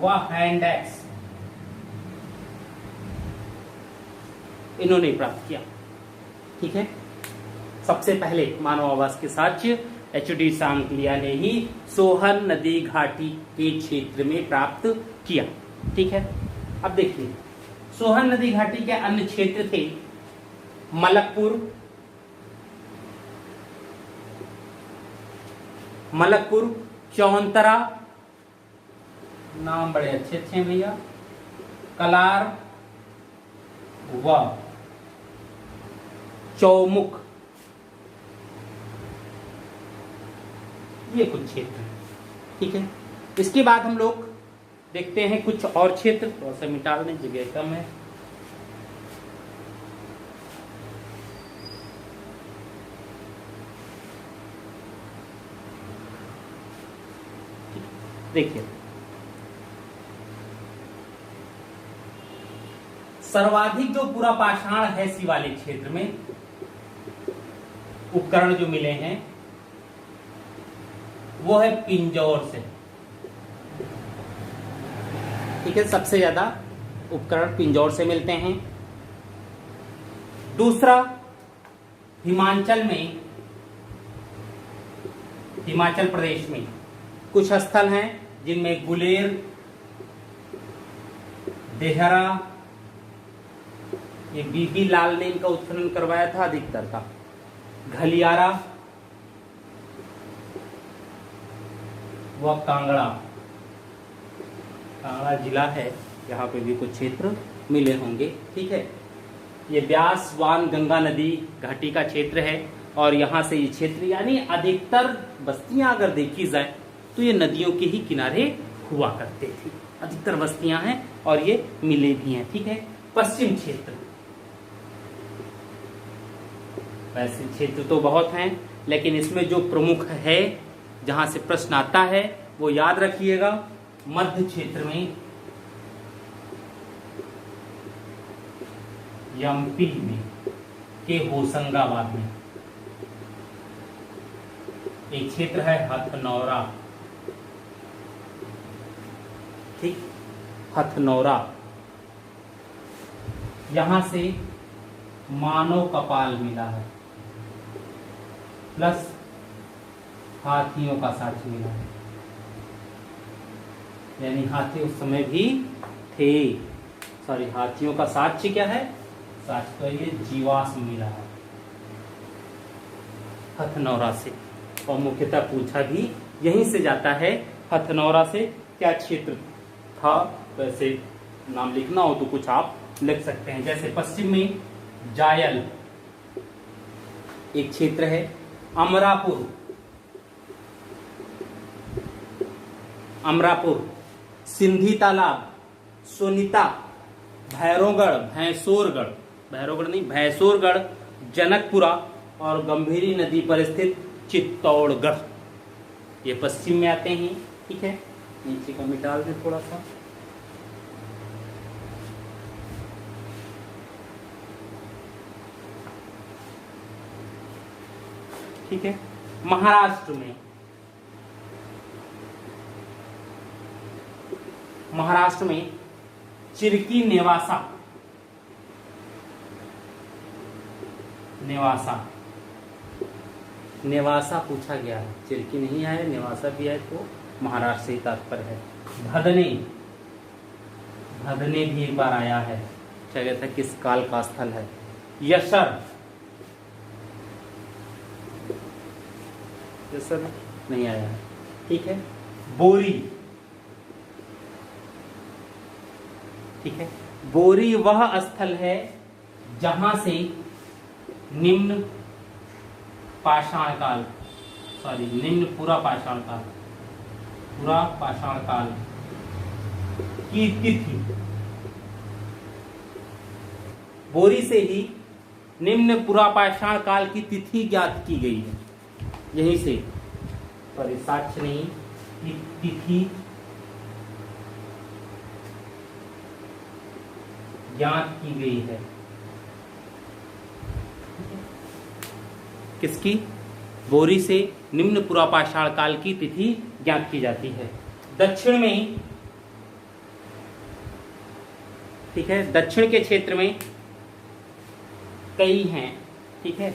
व हैंड एक्स इन्होंने प्राप्त किया, ठीक है। सबसे पहले मानव आवास के साक्ष्य HD सांकलिया ने ही सोहन नदी घाटी के क्षेत्र में प्राप्त किया, ठीक है। अब देखिए, सोहन नदी घाटी के अन्य क्षेत्र थे मलकपुर, चौंतरा, नाम बड़े अच्छे अच्छे हैं भैया, कलार व चौमुख, ये कुछ क्षेत्र, ठीक है। इसके बाद हम लोग देखते हैं कुछ और क्षेत्र, थोड़ा सा मिटा लें, जगह कम है। देखिए, सर्वाधिक जो पूरा पाषाण है शिवालिक क्षेत्र में, उपकरण जो मिले हैं वो है पिंजौर से, ठीक है। सबसे ज्यादा उपकरण पिंजौर से मिलते हैं। दूसरा, हिमाचल प्रदेश में कुछ स्थल हैं जिनमें गुलेर, देहरा, ये बीबी लाल ने इनका उत्खनन करवाया था अधिकतर का, घलियारा व कांगड़ा जिला है, यहाँ पे भी कुछ क्षेत्र मिले होंगे, ठीक है। ये ब्यास वान गंगा नदी घाटी का क्षेत्र है, और यहाँ से ये क्षेत्र यानी अधिकतर बस्तियां अगर देखी जाए तो ये नदियों के ही किनारे हुआ करते थे, अधिकतर बस्तियां हैं और ये मिले भी हैं, ठीक है। पश्चिम क्षेत्र, वैसे क्षेत्र तो बहुत हैं, लेकिन इसमें जो प्रमुख है जहां से प्रश्न आता है वो याद रखिएगा, मध्य क्षेत्र में एमपी में के होशंगाबाद में एक क्षेत्र है हथनौरा, ठीक, हथनौरा, यहां से मानव कपाल मिला है प्लस हाथियों का साक्ष्य मिला है, यानी हाथी उस समय भी थे। सॉरी, हाथियों का साक्ष्य क्या है? साक्ष्य तो ये जीवाश्म मिला है हथनौरा से, और मुख्यतः पूछा भी यहीं से जाता है, हथनौरा से क्या क्षेत्र था। वैसे नाम लिखना हो तो कुछ आप लिख सकते हैं, जैसे पश्चिम में जायल एक क्षेत्र है, अमरापुर अमरापुर, सिंधी तालाब, सोनीता, भैरवगढ़, भैरवगढ़ नहीं, भैंसोरगढ़, जनकपुरा और गंभीरी नदी पर स्थित चित्तौड़गढ़, ये पश्चिम में आते हैं। ठीक है, नीचे का मिटा दें थोड़ा सा। ठीक है, महाराष्ट्र में चिरकी नेवासा पूछा गया है, चिरकी नहीं आया, नेवासा भी आए तो महाराष्ट्र से ही तात्पर्य है। भदने भी एक बार आया है, क्या कहता है, किस काल का स्थल है। यशर नहीं आया है। ठीक है, बोरी, ठीक है, बोरी वह स्थल है जहां से निम्न पुरा पाषाण काल की तिथि, बोरी से ही निम्न पुरा पाषाण काल की तिथि ज्ञात की गई है। यहीं से परिसाक्ष्य नहीं की तिथि ज्ञात की गई है। किसकी? बोरी से निम्न पुरापाषाण काल की तिथि ज्ञात की जाती है। दक्षिण में, ठीक है, दक्षिण के क्षेत्र में कई हैं। ठीक है,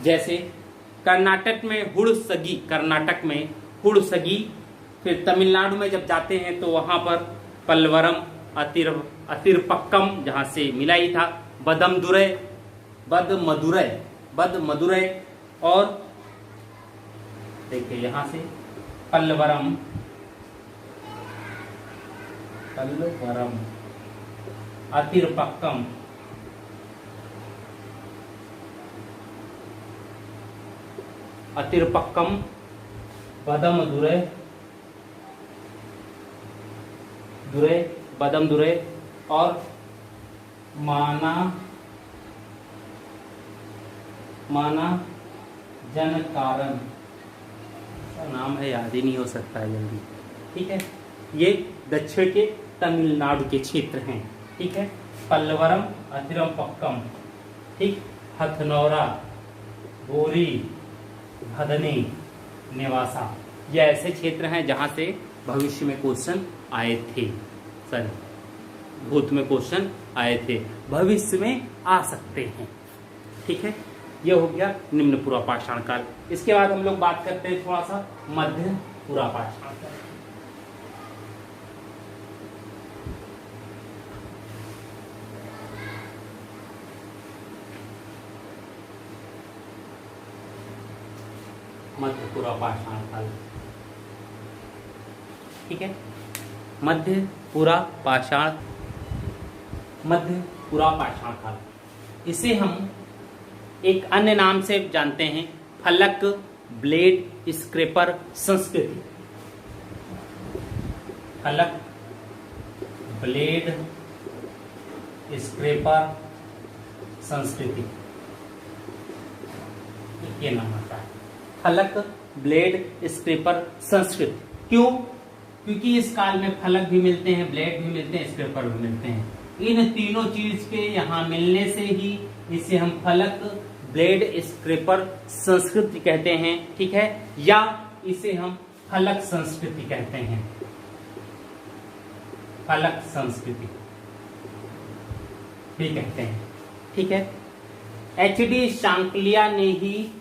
जैसे कर्नाटक में हुड़सगी, फिर तमिलनाडु में जब जाते हैं तो वहां पर पल्वरम, अतिरपक्कम जहां से मिला ही था, बदमदुरै और देखिए यहां से पल्वरम, अतिरपक्कम, बदमदुरै और माना जनकारण, नाम है याद ही नहीं हो सकता है जल्दी। ठीक है, ये दक्षिण के तमिलनाडु के क्षेत्र हैं। ठीक है, पल्वरम, अतिरपक्कम, ठीक, हथनौरा, बोरी, भदनी, नेवासा, ये ऐसे क्षेत्र हैं जहां से भविष्य में क्वेश्चन आए थे, भूत में क्वेश्चन आए थे, भविष्य में आ सकते हैं। ठीक है, ये हो गया निम्न पुरापाषाण काल। इसके बाद हम लोग बात करते हैं थोड़ा सा मध्य पुरापाषाण काल। मध्य पुरापाषाण काल, ठीक है, मध्य पुरापाषाण काल, इसे हम एक अन्य नाम से जानते हैं, फलक ब्लेड स्क्रैपर संस्कृति। फलक ब्लेड स्क्रैपर संस्कृति, ये नाम आता है, फलक ब्लेड स्क्रैपर संस्कृति। क्यों? क्योंकि इस काल में फलक भी मिलते हैं, ब्लेड भी मिलते हैं, स्क्रैपर भी मिलते हैं। इन तीनों चीज के यहाँ मिलने से ही इसे हम फलक ब्लेड स्क्रैपर संस्कृति कहते हैं। ठीक है, या इसे हम फलक संस्कृति कहते हैं, फलक संस्कृति भी कहते हैं। ठीक है, एच.डी. शांकलिया ने ही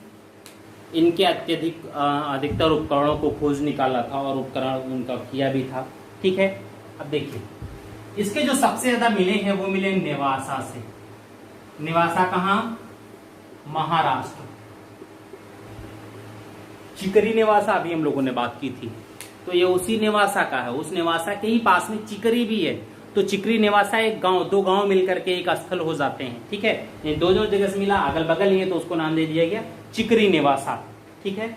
इनके अधिकतर उपकरणों को खोज निकाला था और उपकरण उनका किया भी था। ठीक है, अब देखिए इसके जो सबसे ज्यादा मिले हैं वो मिले नेवासा से। नेवासा कहाँ? महाराष्ट्र। चिकरी नेवासा अभी हम लोगों ने बात की थी, तो ये उसी नेवासा का है। उस नेवासा के ही पास में चिकरी भी है, तो चिकरी नेवासा एक गांव, दो गांव मिलकर के एक स्थल हो जाते हैं। ठीक है, ये दो जगह से मिला, अगल बगल ही है, तो उसको नाम दे दिया गया चिकरी नेवासा। ठीक है,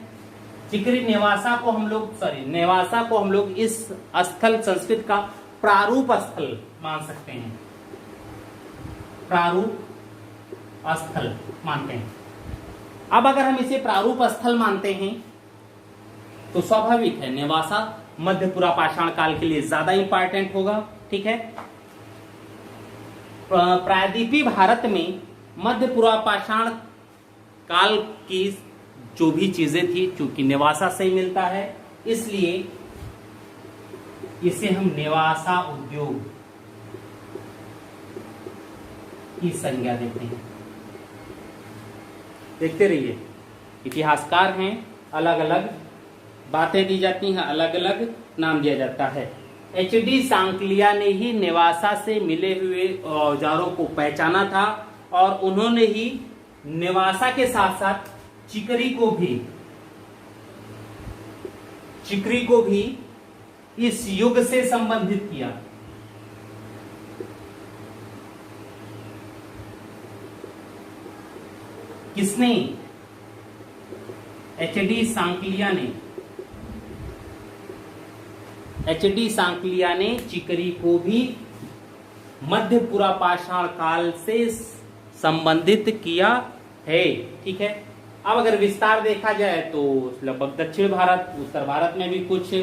चिकरी नेवासा को हम लोग इस स्थल संस्कृत का प्रारूप स्थल मान सकते हैं, प्रारूप स्थल मानते हैं। अब अगर हम इसे प्रारूप स्थल मानते हैं तो स्वाभाविक है नेवासा मध्य पुरा पाषाण काल के लिए ज्यादा इंपॉर्टेंट होगा। ठीक है, प्रायद्वीपीय भारत में मध्य पुरा पाषाण काल की जो भी चीजें थी चूंकि नेवासा से ही मिलता है, इसलिए इसे हम नेवासा उद्योग की संज्ञा देते हैं। देखते रहिए, इतिहासकार हैं, अलग अलग बातें दी जाती हैं, अलग अलग नाम दिया जाता है। एच.डी. सांकलिया ने ही नेवासा से मिले हुए औजारों को पहचाना था और उन्होंने ही नेवासा के साथ साथ चिकरी को भी इस युग से संबंधित किया। किसने? एच.डी. सांकलिया ने चिकरी को भी मध्य पुरा पाषाण काल से संबंधित किया है। ठीक है, अब अगर विस्तार देखा जाए तो लगभग दक्षिण भारत, उत्तर भारत में भी कुछ,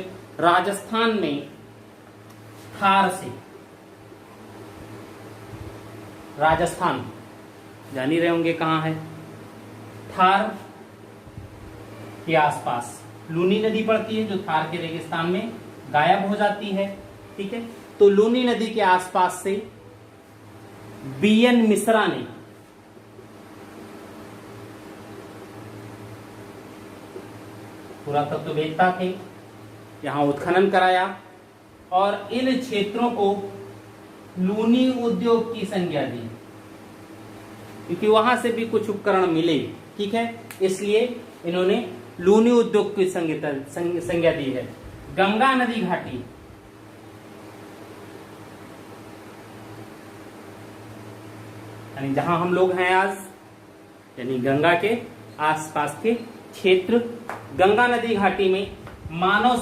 राजस्थान में थार से, राजस्थान जान ही रहे होंगे कहां है, थार के आसपास लूनी नदी पड़ती है जो थार के रेगिस्तान में गायब हो जाती है। ठीक है, तो लूनी नदी के आसपास से बी.एन. मिश्रा ने पुरातत्ववेत्ता थे, यहां उत्खनन कराया और इन क्षेत्रों को लूनी उद्योग की संज्ञा दी, क्योंकि वहां से भी कुछ उपकरण मिले। ठीक है, इसलिए इन्होंने लूनी उद्योग की संज्ञा दी है। गंगा नदी घाटी, यानी जहां हम लोग हैं आज, यानी गंगा के आसपास के क्षेत्र, गंगा नदी घाटी में मानव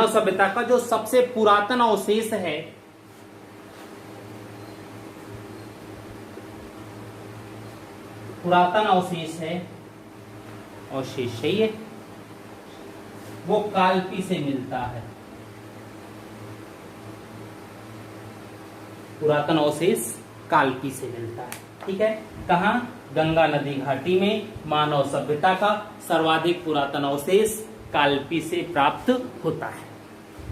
सभ्यता का जो सबसे पुरातन अवशेष है अवशेष है ये, वो कालपी से मिलता है। पुरातन अवशेष कालपी से मिलता है। ठीक है, कहां? गंगा नदी घाटी में मानव सभ्यता का सर्वाधिक पुरातन अवशेष कालपी से प्राप्त होता है।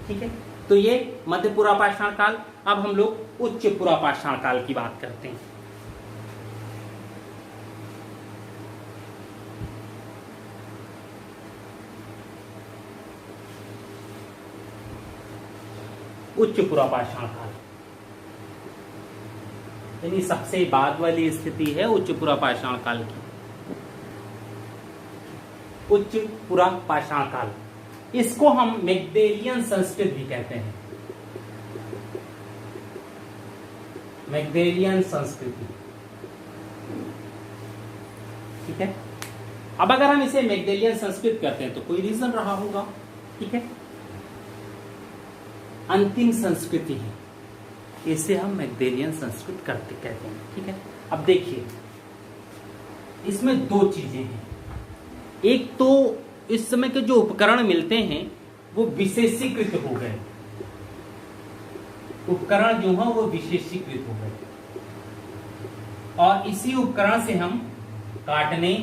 ठीक है, तो ये मध्य पुरा पाषाण काल। अब हम लोग उच्च पुरा पाषाण काल की बात करते हैं। उच्च पुरा पाषाण काल यानी सबसे बाद वाली स्थिति है उच्च पुरा पाषाण काल की। उच्च पुरा पाषाण काल, इसको हम मैग्डेलियन संस्कृत भी कहते हैं। मैग्डेलियन संस्कृति। ठीक है, अब अगर हम इसे मैग्डेलियन संस्कृत कहते हैं तो कोई रीजन रहा होगा। ठीक है, अंतिम संस्कृति है, इसे हम मैग्डेलियन संस्कृत कहते हैं। ठीक है, अब देखिए इसमें दो चीजें हैं। एक तो इस समय के जो उपकरण मिलते हैं वो विशेषीकृत हो गए, उपकरण जो है वो विशेषीकृत हो गए, और इसी उपकरण से हम काटने,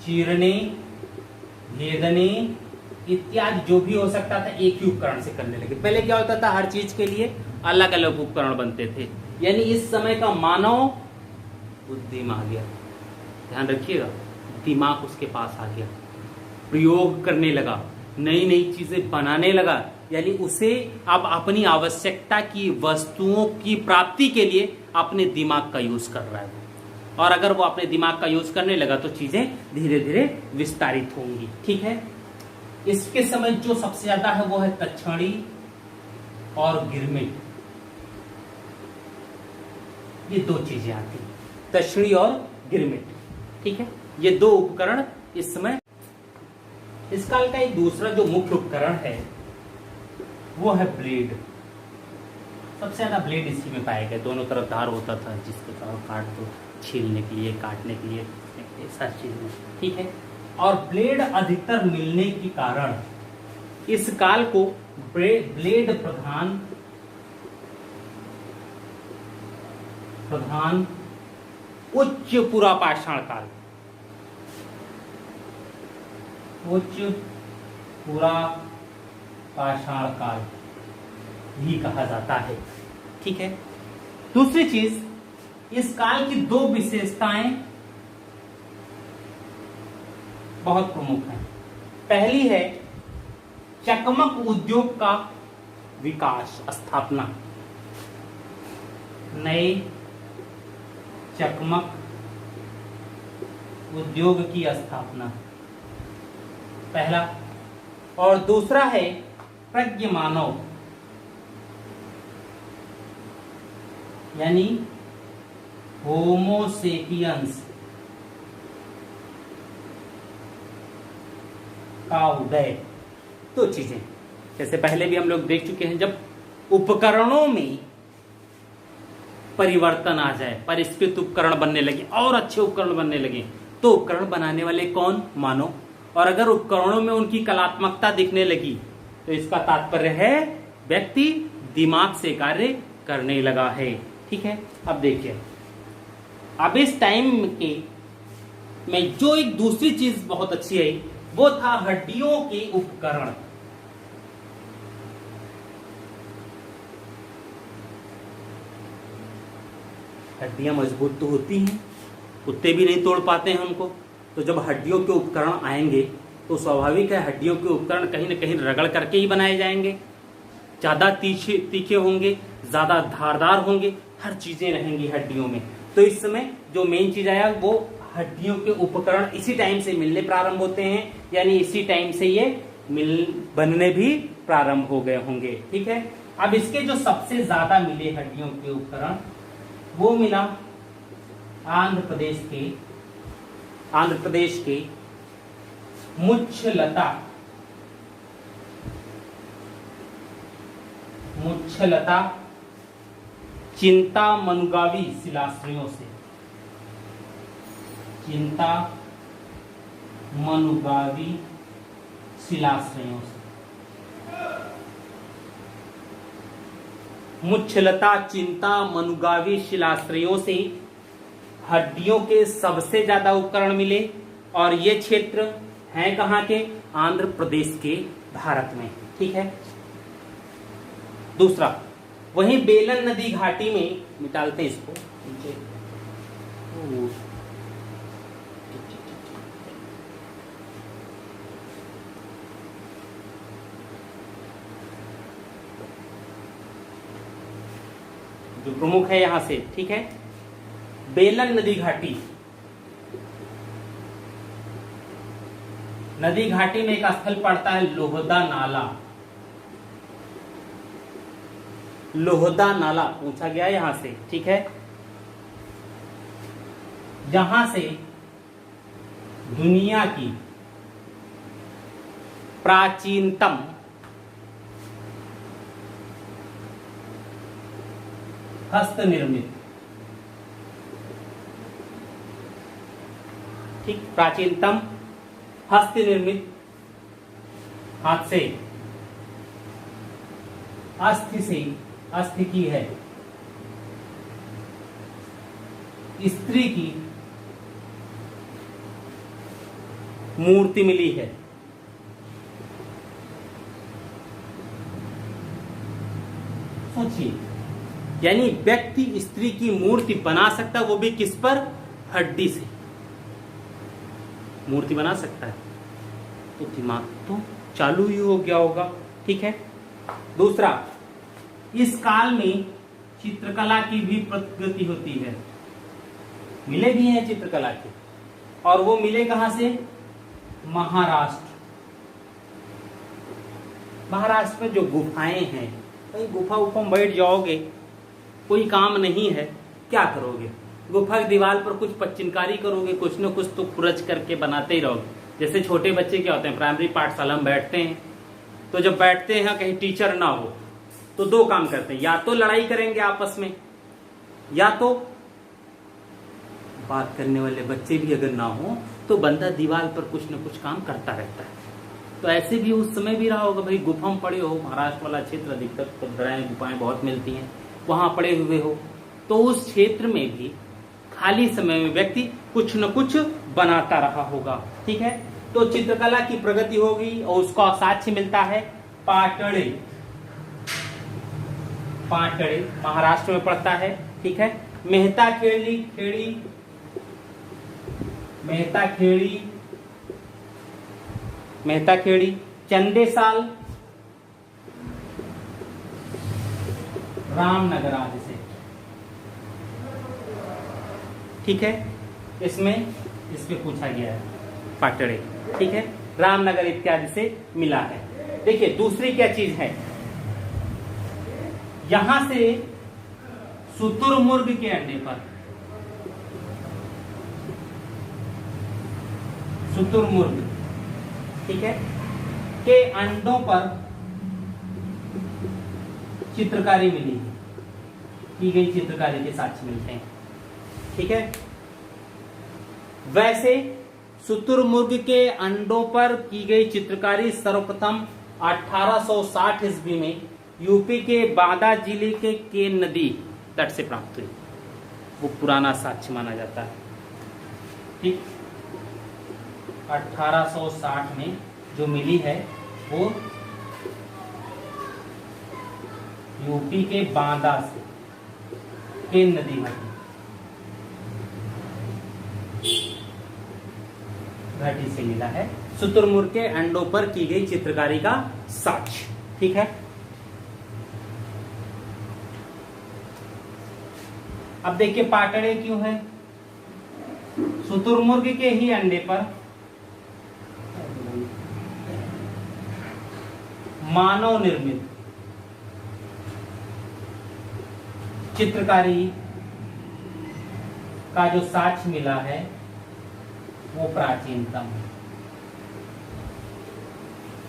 चीरने, भेदने इत्यादि जो भी हो सकता था एक ही उपकरण से करने लगे। पहले क्या होता था, हर चीज के लिए अलग अलग उपकरण बनते थे। यानी इस समय का मानव बुद्धिम आ गया, ध्यान रखिएगा, दिमाग उसके पास आ गया, प्रयोग करने लगा, नई नई चीजें बनाने लगा। यानी उसे अब अपनी आवश्यकता की वस्तुओं की प्राप्ति के लिए अपने दिमाग का यूज कर रहा है, और अगर वो अपने दिमाग का यूज करने लगा तो चीजें धीरे धीरे विस्तारित होंगी। ठीक है, इसके समय जो सबसे ज्यादा है वो है तक्षणी और गिरमिट, ये दो चीजें आती हैं, तक्षणी और गिरमिट। ठीक है, ये दो उपकरण इस समय। इस काल का एक दूसरा जो मुख्य उपकरण है वो है ब्लेड। सबसे ज्यादा ब्लेड इसी में पाया गया, दोनों तरफ धार होता था जिसको चाहो काट दो, छीलने के लिए, काटने के लिए, ऐसा चीज में, ठीक है। और ब्लेड अधिकतर मिलने के कारण इस काल को ब्लेड प्रधान उच्च पुरापाषाण काल, उच्च पुरापाषाण काल भी कहा जाता है, ठीक है। दूसरी चीज, इस काल की दो विशेषताएं बहुत प्रमुख हैं। पहली है चकमक उद्योग का विकास, स्थापना, नए चकमक उद्योग की स्थापना, पहला। और दूसरा है प्रज्ञ मानव, यानी होमोसेपियंस का उदय। दो चीजें, जैसे पहले भी हम लोग देख चुके हैं, जब उपकरणों में परिवर्तन आ जाए, परिष्कृत उपकरण बनने लगे और अच्छे उपकरण बनने लगे, तो उपकरण बनाने वाले कौन? मानव। और अगर उपकरणों में उनकी कलात्मकता दिखने लगी तो इसका तात्पर्य है व्यक्ति दिमाग से कार्य करने लगा है, ठीक है। अब देखिए, अब इस टाइम के में जो एक दूसरी चीज बहुत अच्छी है वो था हड्डियों के उपकरण। हड्डियां मजबूत तो होती हैं, कुत्ते भी नहीं तोड़ पाते हैं उनको, तो जब हड्डियों के उपकरण आएंगे तो स्वाभाविक है हड्डियों के उपकरण कहीं न कहीं रगड़ करके ही बनाए जाएंगे, ज्यादा तीखे होंगे, ज्यादा धारदार होंगे, हर चीजें रहेंगी हड्डियों में। तो इस समय जो मेन चीज आया वो हड्डियों के उपकरण इसी टाइम से मिलने प्रारंभ होते हैं, यानी इसी टाइम से ये बनने भी प्रारंभ हो गए होंगे, ठीक है। अब इसके जो सबसे ज्यादा मिले हड्डियों के उपकरण वो मिला आंध्र प्रदेश के मुच्छलता चिंतामनुगावी शिलाश्रयों से, चिंतामनुगावी शिलाश्रयों से। मुच्छलता चिंतामनुगावी शिलाश्रयों से हड्डियों के सबसे ज्यादा उपकरण मिले, और ये क्षेत्र हैं कहाँ के? आंध्र प्रदेश के, भारत में, ठीक है। दूसरा, वहीं बेलन नदी घाटी में, मिटालते हैं इसको नीचे, जो प्रमुख है यहां से, ठीक है। बेलन नदी घाटी में एक स्थल पड़ता है लोहदा नाला पूछा गया यहां से, ठीक है। जहां से दुनिया की प्राचीनतम हस्त निर्मित, ठीक, प्राचीनतम हस्त निर्मित, हाथ से, अस्थि की है, स्त्री की मूर्ति मिली है। सोचिए, यानी व्यक्ति स्त्री की मूर्ति बना सकता है, वो भी किस पर? हड्डी से मूर्ति बना सकता है, तो दिमाग तो चालू ही हो गया होगा, ठीक है। दूसरा, इस काल में चित्रकला की भी प्रगति होती है, मिले भी हैं चित्रकला के, और वो मिले कहां से? महाराष्ट्र में जो गुफाएं हैं, कहीं गुफा में बैठ जाओगे, कोई काम नहीं है, क्या करोगे? गुफा की दीवार पर कुछ पच्चीनकारी करोगे, कुछ न कुछ तो खुरच करके बनाते ही रहोगे। जैसे छोटे बच्चे क्या होते हैं, प्राइमरी पाठशाला में बैठते हैं, तो जब बैठते हैं कहीं टीचर ना हो तो दो काम करते हैं, या तो लड़ाई करेंगे आपस में, या तो बात करने वाले बच्चे भी अगर ना हो तो बंदा दीवार पर कुछ न कुछ काम करता रहता है। तो ऐसे भी उस समय भी रहा होगा, भाई गुफा में पड़े हो, महाराष्ट्र वाला क्षेत्र अधिकतर गुफाएं बहुत मिलती हैं, वहां पड़े हुए हो, तो उस क्षेत्र में भी खाली समय में व्यक्ति कुछ न कुछ बनाता रहा होगा। ठीक है, तो चित्रकला की प्रगति होगी और उसका साक्ष्य मिलता है पाटड़े। पाटड़े महाराष्ट्र में पड़ता है। ठीक है, मेहता खेड़ी, मेहता खेड़ी, मेहता खेड़ी, चंदेसाल, रामनगर आदि से। ठीक है, इसमें इस पे पूछा गया है पाटड़े। ठीक है, रामनगर इत्यादि से मिला है। देखिए दूसरी क्या चीज है, यहां से शुतुरमुर्ग के अंडे पर, शुतुरमुर्ग, ठीक है, के अंडों पर चित्रकारी मिली, की गई चित्रकारी के साक्ष्य मिलते हैं। ठीक है, वैसे शुतुरमुर्ग के अंडों पर की गई चित्रकारी सर्वप्रथम 1860 ईस्वी में यूपी के बांदा जिले के केन नदी तट से प्राप्त हुई। वो पुराना साक्ष्य माना जाता है। ठीक, 1860 में जो मिली है वो यूपी के बांदा से, केन नदी घाटी से मिला है शुतुरमुर्ग के अंडों पर की गई चित्रकारी का साक्ष्य। ठीक है, अब देखिए पाटड़े क्यों है, शुतुरमुर्ग के ही अंडे पर मानव निर्मित चित्रकारी का जो साक्ष्य मिला है वो प्राचीनतम है,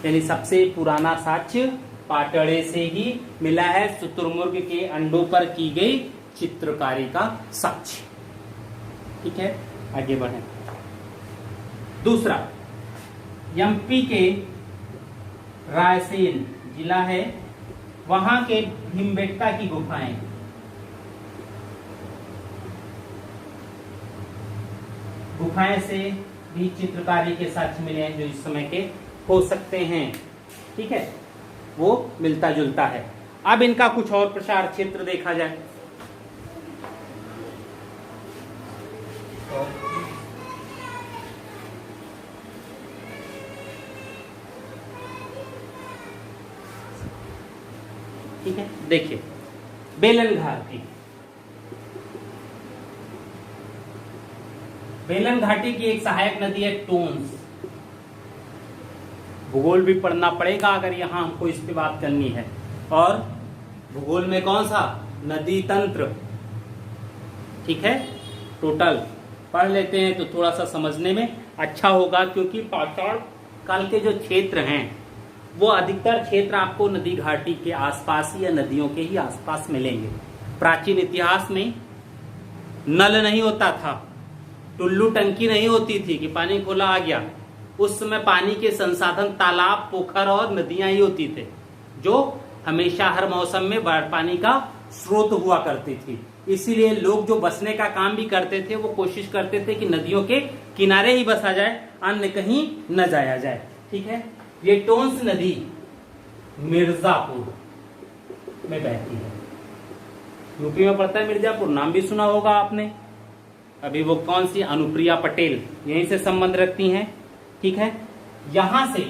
यानी सबसे पुराना साक्ष्य पाटड़े से ही मिला है, शुतुरमुर्ग के अंडों पर की गई चित्रकारी का साक्ष्य। ठीक है, आगे बढ़ें। दूसरा, एमपी के रायसेन जिला है, वहां के भीमबेटका की गुफाएं, गुफाएं से भी चित्रकारी के साक्ष्य मिले हैं जो इस समय के हो सकते हैं। ठीक है, वो मिलता जुलता है। अब इनका कुछ और प्रसार क्षेत्र देखा जाए। ठीक है, देखिए बेलन घाटी, बेलन घाटी की एक सहायक नदी है टोंस। भूगोल भी पढ़ना पड़ेगा अगर यहां हमको इस पे बात करनी है। और भूगोल में कौन सा, नदी तंत्र। ठीक है, टोटल पढ़ लेते हैं तो थोड़ा सा समझने में अच्छा होगा, क्योंकि पाषाण काल के जो क्षेत्र हैं वो अधिकतर क्षेत्र आपको नदी घाटी के आसपास या नदियों के ही आसपास मिलेंगे। प्राचीन इतिहास में नल नहीं होता था, टुल्लू टंकी नहीं होती थी कि पानी खुला आ गया। उस समय पानी के संसाधन तालाब, पोखर और नदियां ही होती थे, जो हमेशा हर मौसम में पानी का स्रोत हुआ करती थी। इसीलिए लोग जो बसने का काम भी करते थे वो कोशिश करते थे कि नदियों के किनारे ही बसा जाए, अन्य कहीं न जाया जाए। ठीक है, ये टोंस नदी मिर्जापुर में बहती है, यूपी में पड़ता है मिर्जापुर, नाम भी सुना होगा आपने। अभी वो कौन सी, अनुप्रिया पटेल यहीं से संबंध रखती हैं। ठीक है, यहां से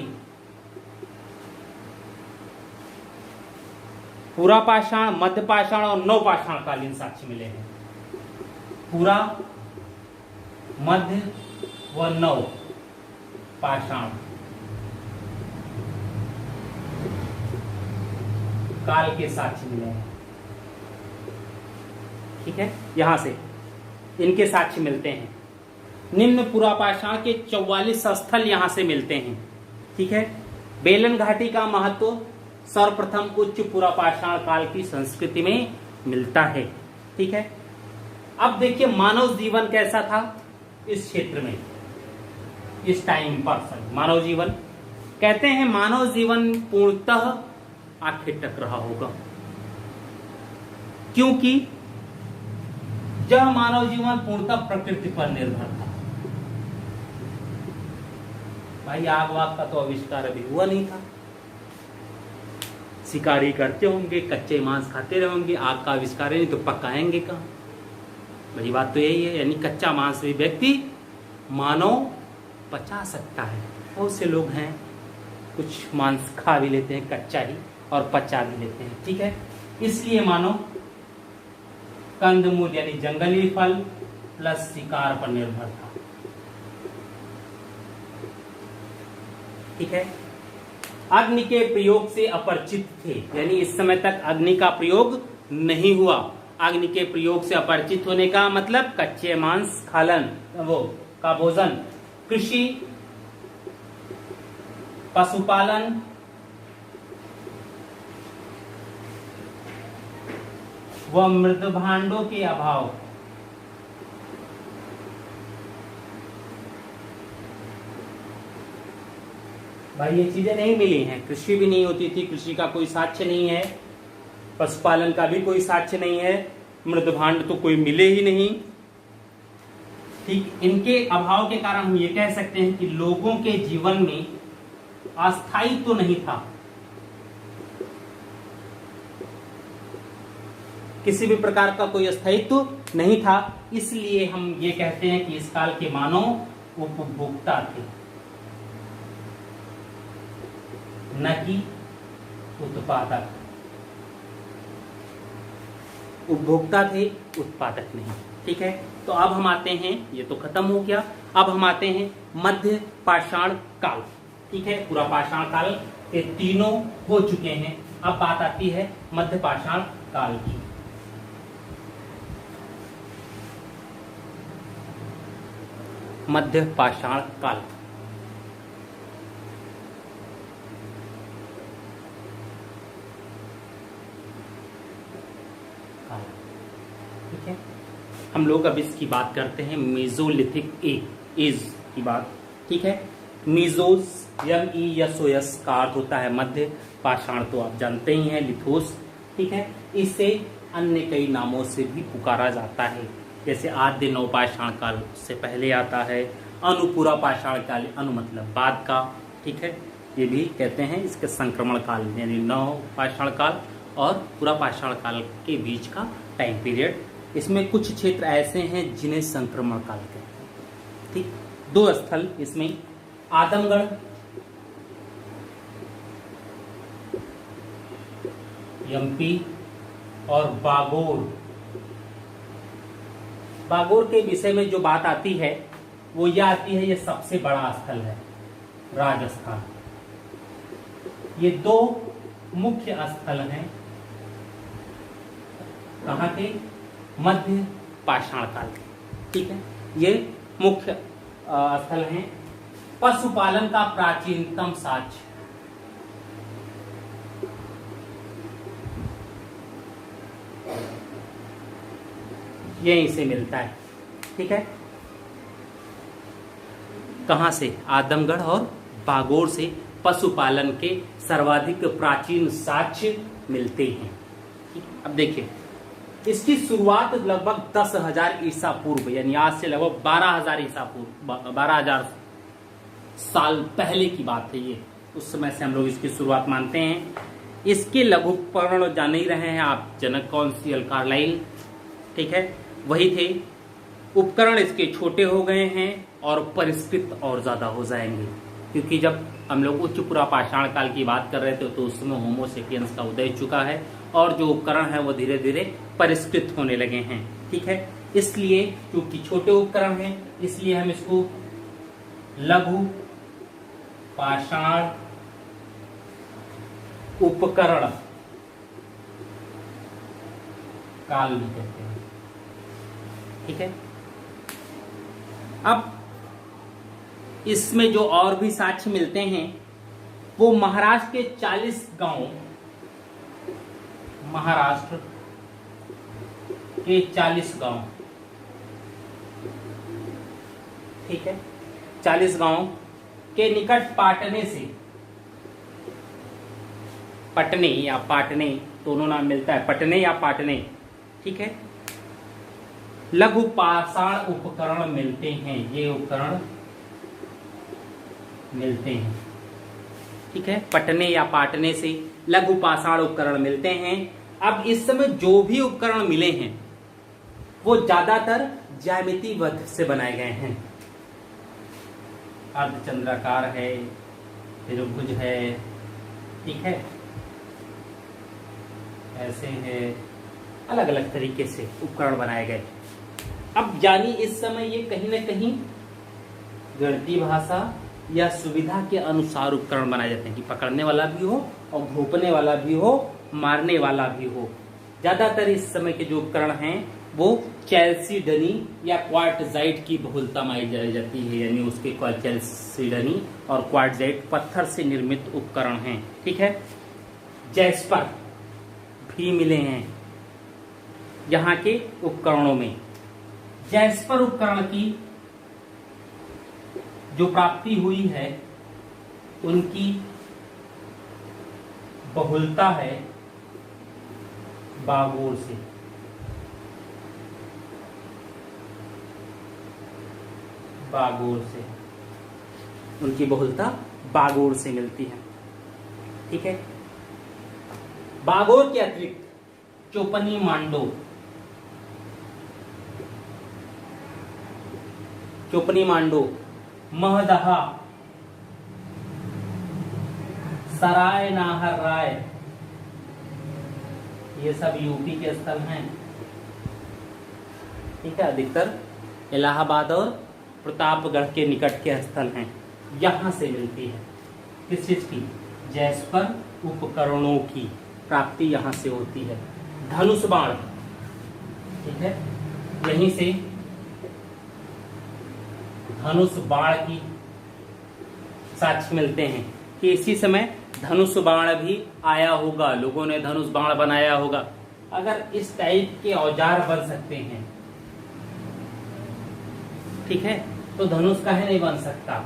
पूरा पाषाण, मध्य पाषाण और नव पाषाण कालीन साक्ष्य मिले हैं। पूरा, मध्य व नव पाषाण काल के साक्ष्य मिले हैं। ठीक है, यहां से इनके साक्ष्य मिलते हैं। निम्न पुरापाषाण के 44 स्थल यहां से मिलते हैं। ठीक है। बेलन घाटी का महत्व सर्वप्रथम उच्च पुरापाषाण काल की संस्कृति में मिलता है। ठीक है। अब देखिए मानव जीवन कैसा था इस क्षेत्र में, इस टाइम पर मानव जीवन, कहते हैं मानव जीवन पूर्णतः आखिर तक रहा होगा, क्योंकि जब मानव जीवन पूर्णतः प्रकृति पर निर्भर था। भाई आग वाग का तो आविष्कार अभी हुआ नहीं था। शिकारी करते होंगे, कच्चे मांस खाते रहेंगे, आग का आविष्कार नहीं तो पकाएंगे कहाँ। बड़ी बात तो यही है, यानी कच्चा मांस भी व्यक्ति मानव पचा सकता है। बहुत से लोग हैं कुछ मांस खा भी लेते हैं कच्चा ही और पचा भी लेते हैं। ठीक है। इसलिए मानव कंदमूल यानी जंगली फल प्लस शिकार पर निर्भर था। ठीक है। अग्नि के प्रयोग से अपरिचित थे, यानी इस समय तक अग्नि का प्रयोग नहीं हुआ। अग्नि के प्रयोग से अपरिचित होने का मतलब कच्चे मांस खालन वो का भोजन, कृषि, पशुपालन, व मृद भांडों के अभाव। भाई ये चीजें नहीं मिली हैं। कृषि भी नहीं होती थी, कृषि का कोई साक्ष्य नहीं है, पशुपालन का भी कोई साक्ष्य नहीं है, मृद भांड तो कोई मिले ही नहीं। ठीक, इनके अभाव के कारण हम ये कह सकते हैं कि लोगों के जीवन में अस्थायित्व तो नहीं था। किसी भी प्रकार का कोई अस्थायित्व नहीं था, इसलिए हम ये कहते हैं कि इस काल के मानव उपभोक्ता थे, न कि उत्पादक। उपभोक्ता थे, उत्पादक नहीं। ठीक है। तो अब हम आते हैं, ये तो खत्म हो गया, अब हम आते हैं मध्य पाषाण काल। ठीक है। पूरा पाषाण काल के तीनों हो चुके हैं, अब बात आती है मध्य पाषाण काल की। मध्य पाषाण काल ठीक है। हम लोग अब इसकी बात करते हैं मेसोलिथिक एज की बात। ठीक है। मीजोस MESOS का अर्थ होता है मध्य, पाषाण तो आप जानते ही हैं, लिथोस। ठीक है। इसे अन्य कई नामों से भी पुकारा जाता है, जैसे आद्य नवपाषाण काल से पहले आता है, अनुपूरा पाषाण काल, अनु मतलब बाद का। ठीक है। ये भी कहते हैं इसके संक्रमण काल, यानी नव पाषाण काल और पूरा पाषाण काल के बीच का टाइम पीरियड। इसमें कुछ क्षेत्र ऐसे हैं जिन्हें संक्रमण काल कहते हैं। ठीक। दो स्थल इसमें आदमगढ़ MP और बागोर। बागोर के विषय में जो बात आती है वो यह आती है, ये सबसे बड़ा स्थल है राजस्थान। ये दो मुख्य स्थल हैं कहाँ के, मध्य पाषाण काल के। ठीक है। ये मुख्य स्थल हैं। पशुपालन का प्राचीनतम साक्ष्य यहीं से मिलता है। ठीक है। कहां से, आदमगढ़ और बागोर से पशुपालन के सर्वाधिक प्राचीन साक्ष्य मिलते हैं। अब देखिए, इसकी शुरुआत लगभग 10,000 ईसा पूर्व, यानी आज से लगभग 12,000 ईसा पूर्व, 12,000 साल पहले की बात है ये। उस समय से हम लोग इसकी शुरुआत मानते हैं। इसके लघु उपकरण जान ही रहे हैं आप, जनक कौंसिल कार्लाइल। ठीक है। वही थे। उपकरण इसके छोटे हो गए हैं और परिष्कृत और ज्यादा हो जाएंगे, क्योंकि जब हम लोग उच्च पुरा पाषाण काल की बात कर रहे थे तो उस समय होमोसेपियंस का उदय चुका है और जो उपकरण है वो धीरे धीरे परिष्कृत होने लगे हैं। ठीक है। इसलिए क्योंकि छोटे उपकरण हैं, इसलिए हम इसको लघु पाषाण उपकरण काल भी कहते हैं। ठीक है। अब इसमें जो और भी साक्ष्य मिलते हैं वो महाराष्ट्र के 40 गांव, महाराष्ट्र के 40 गांव, ठीक है, 40 गांव के निकट पाटने से, पटने या पाटने दोनों नाम मिलता है, पटने या पाटने, ठीक है, लघु पाषाण उपकरण मिलते हैं, ये उपकरण मिलते हैं, ठीक है, पटने या पाटने से लघु पाषाण उपकरण मिलते हैं। अब इस समय जो भी उपकरण मिले हैं वो ज्यादातर ज्यामितिबद्ध से बनाए गए हैं, अर्धचंद्राकार है, त्रिभुज है, ठीक है, ऐसे है, अलग अलग तरीके से उपकरण बनाए गए। अब यानी इस समय ये कहीं ना कहीं गणितीय भाषा या सुविधा के अनुसार उपकरण बनाए जाते हैं कि पकड़ने वाला भी हो और घोंपने वाला भी हो, मारने वाला भी हो। ज्यादातर इस समय के जो उपकरण हैं वो चैल्सीडनी या क्वार्टजाइट की बहुलता मानी जाती है, यानी उसके चैल्सीडनी और क्वार्टजाइट पत्थर से निर्मित उपकरण हैं, ठीक है। जैस्पर भी मिले हैं यहाँ के उपकरणों में। जैस्पर उपकरण की जो प्राप्ति हुई है उनकी बहुलता है बागोर से, बागोर से उनकी बहुलता बागोर से मिलती है, ठीक है। बागोर के अतिरिक्त चोपनी मांडो, चोपनी मांडो, महदहा, सराय नाहर राय, ये सब यूपी के स्थल हैं, ठीक है, अधिकतर इलाहाबाद और प्रतापगढ़ के निकट के स्थल हैं, यहां से मिलती है। किस चीज की? जैस्पर उपकरणों की प्राप्ति यहां से होती है। धनुष बाण, ठीक है, यहीं से धनुष बाण की साक्ष्य मिलते हैं कि इसी समय धनुष बाण भी आया होगा, लोगों ने धनुष बाण बनाया होगा। अगर इस टाइप के औजार बन सकते हैं, ठीक है, तो धनुष काहे नहीं बन सकता?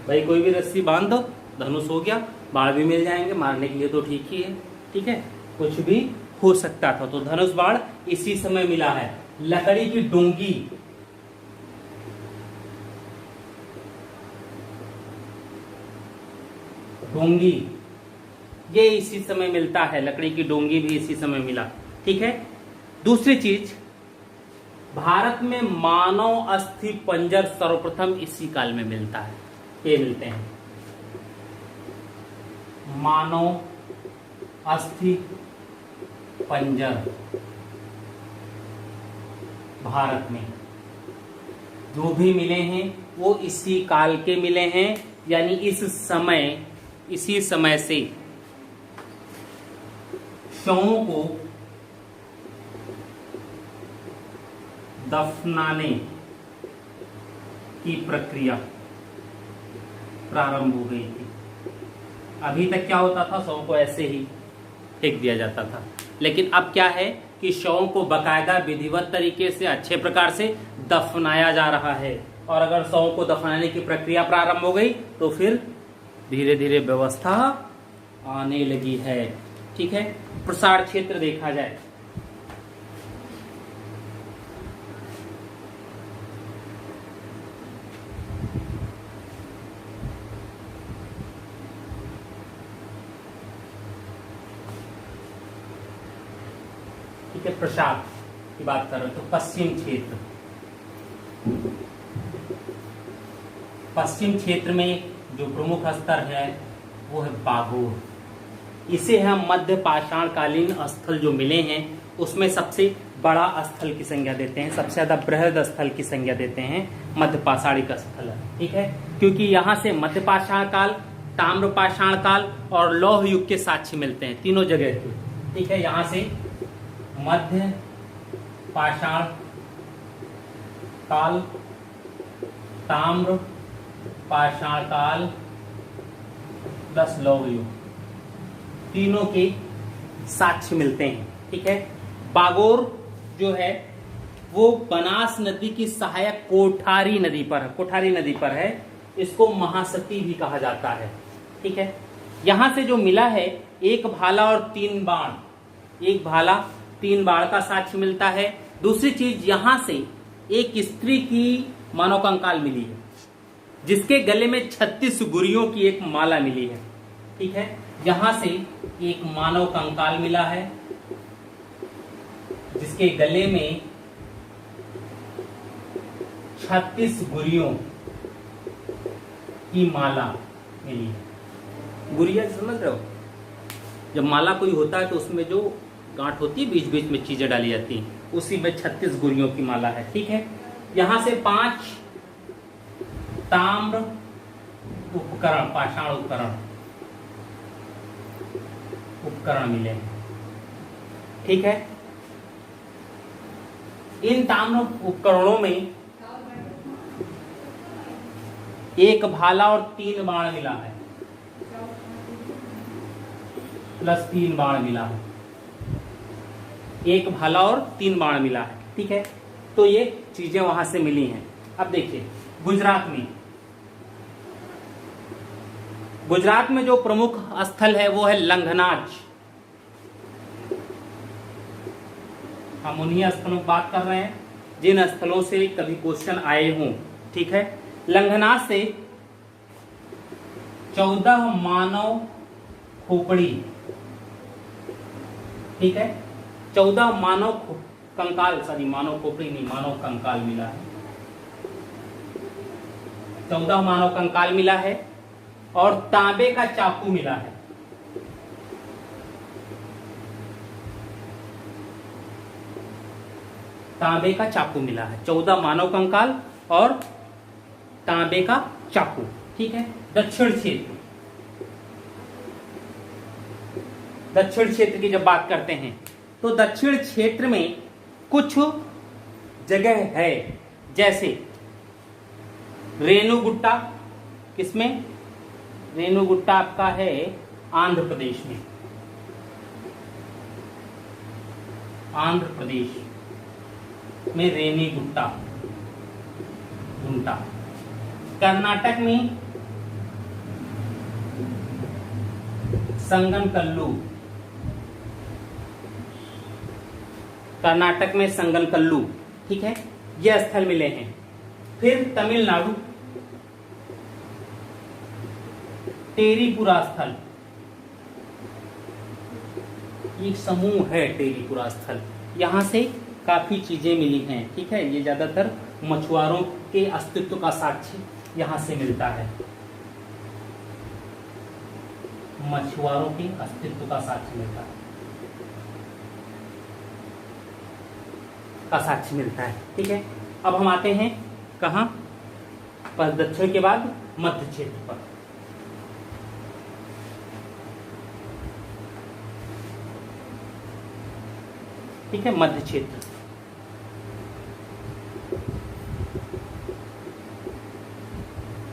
भाई कोई भी रस्सी बांध दो, धनुष हो गया, बाण भी मिल जाएंगे, मारने के लिए तो ठीक ही है, ठीक है, कुछ भी हो सकता था। तो धनुष बाण इसी समय मिला है। लकड़ी की डोंगी, डोंगी ये इसी समय मिलता है, लकड़ी की डोंगी भी इसी समय मिला, ठीक है। दूसरी चीज, भारत में मानव अस्थि पंजर सर्वप्रथम इसी काल में मिलता है, ये मिलते हैं मानव अस्थि पंजर भारत में जो भी मिले हैं वो इसी काल के मिले हैं, यानी इसी समय से शवों को दफनाने की प्रक्रिया प्रारंभ हो गई थी। अभी तक क्या होता था, शवों को ऐसे ही फेंक दिया जाता था, लेकिन अब क्या है कि शवों को बकायदा विधिवत तरीके से अच्छे प्रकार से दफनाया जा रहा है। और अगर शवों को दफनाने की प्रक्रिया प्रारंभ हो गई तो फिर धीरे धीरे व्यवस्था आने लगी है, ठीक है। प्रसार क्षेत्र देखा जाए, ठीक है, प्रसार की बात कर रहे हो तो पश्चिम क्षेत्र, पश्चिम क्षेत्र में जो प्रमुख स्तर है वो है बागोर। इसे हम मध्य पाषाण कालीन स्थल जो मिले हैं उसमें सबसे बड़ा स्थल की संज्ञा देते हैं, सबसे ज्यादा बृहद स्थल की संज्ञा देते हैं मध्य पाषाणिक स्थल, ठीक है, क्योंकि यहाँ से मध्य पाषाण काल, ताम्र पाषाण काल और लौह युग के साक्ष्य मिलते हैं तीनों जगह के, ठीक है। यहाँ से मध्य पाषाण काल, ताम्र पाषाण काल प्लस लौह युग, तीनों के साक्ष्य मिलते हैं। ठीक है। बागोर जो है वो बनास नदी की सहायक कोठारी नदी पर है, कोठारी नदी पर है। इसको महासती भी कहा जाता है। ठीक है। यहां से जो मिला है एक भाला और 3 बाण, एक भाला 3 बाण का साक्ष्य मिलता है। दूसरी चीज, यहां से एक स्त्री की मानव कंकाल मिली है जिसके गले में 36 गुरियों की एक माला मिली है। ठीक है। यहां से एक मानव कंकाल मिला है जिसके गले में 36 गुरियों की माला मिली है। गुरिया समझ रहे हो? जब माला कोई होता है तो उसमें जो गांठ होती है बीच बीच में चीजें डाली जाती हैं, उसी में 36 गुरियों की माला है। ठीक है। यहां से 5 ताम्र उपकरण, पाषाण उपकरण मिले हैं। ठीक है। इन ताम्र उपकरणों में एक भाला और 3 बाण मिला है, प्लस 3 बाण मिला है। एक भाला और 3 बाण मिला है। ठीक है। तो ये चीजें वहां से मिली हैं। अब देखिए गुजरात में जो प्रमुख स्थल है वो है लंघनाज। हम उन्हीं स्थलों की बात कर रहे हैं जिन स्थलों से कभी क्वेश्चन आए हों। ठीक है। लंघनाज से 14 मानव खोपड़ी, ठीक है, 14 मानव कंकाल, सॉरी मानव खोपड़ी नहीं, मानव कंकाल मिला है। 14 मानव कंकाल मिला है और तांबे का चाकू मिला है। तांबे का चाकू मिला है। 14 मानव कंकाल और तांबे का चाकू। ठीक है। दक्षिण क्षेत्र की जब बात करते हैं तो दक्षिण क्षेत्र में कुछ जगह है, जैसे रेणुगुट्टा। किसमें? रेणुगुट्टा आपका है आंध्र प्रदेश में। आंध्र प्रदेश में रेणुगुट्टा, गुंटा। कर्नाटक में संगनकल्लू, कर्नाटक में संगनकल्लू। ठीक है। ये स्थल मिले हैं। फिर तमिलनाडु टेरीपुरा स्थल, एक समूह है टेरीपुरा स्थल, यहां से काफी चीजें मिली हैं। ठीक है। ये ज्यादातर मछुआरों के अस्तित्व का साक्ष्य यहां से मिलता है। मछुआरों के अस्तित्व का साक्ष्य मिलता है, ठीक है। अब हम आते हैं कहां पर? दक्षिण के बाद मध्य क्षेत्र पर। ठीक है। मध्य क्षेत्र,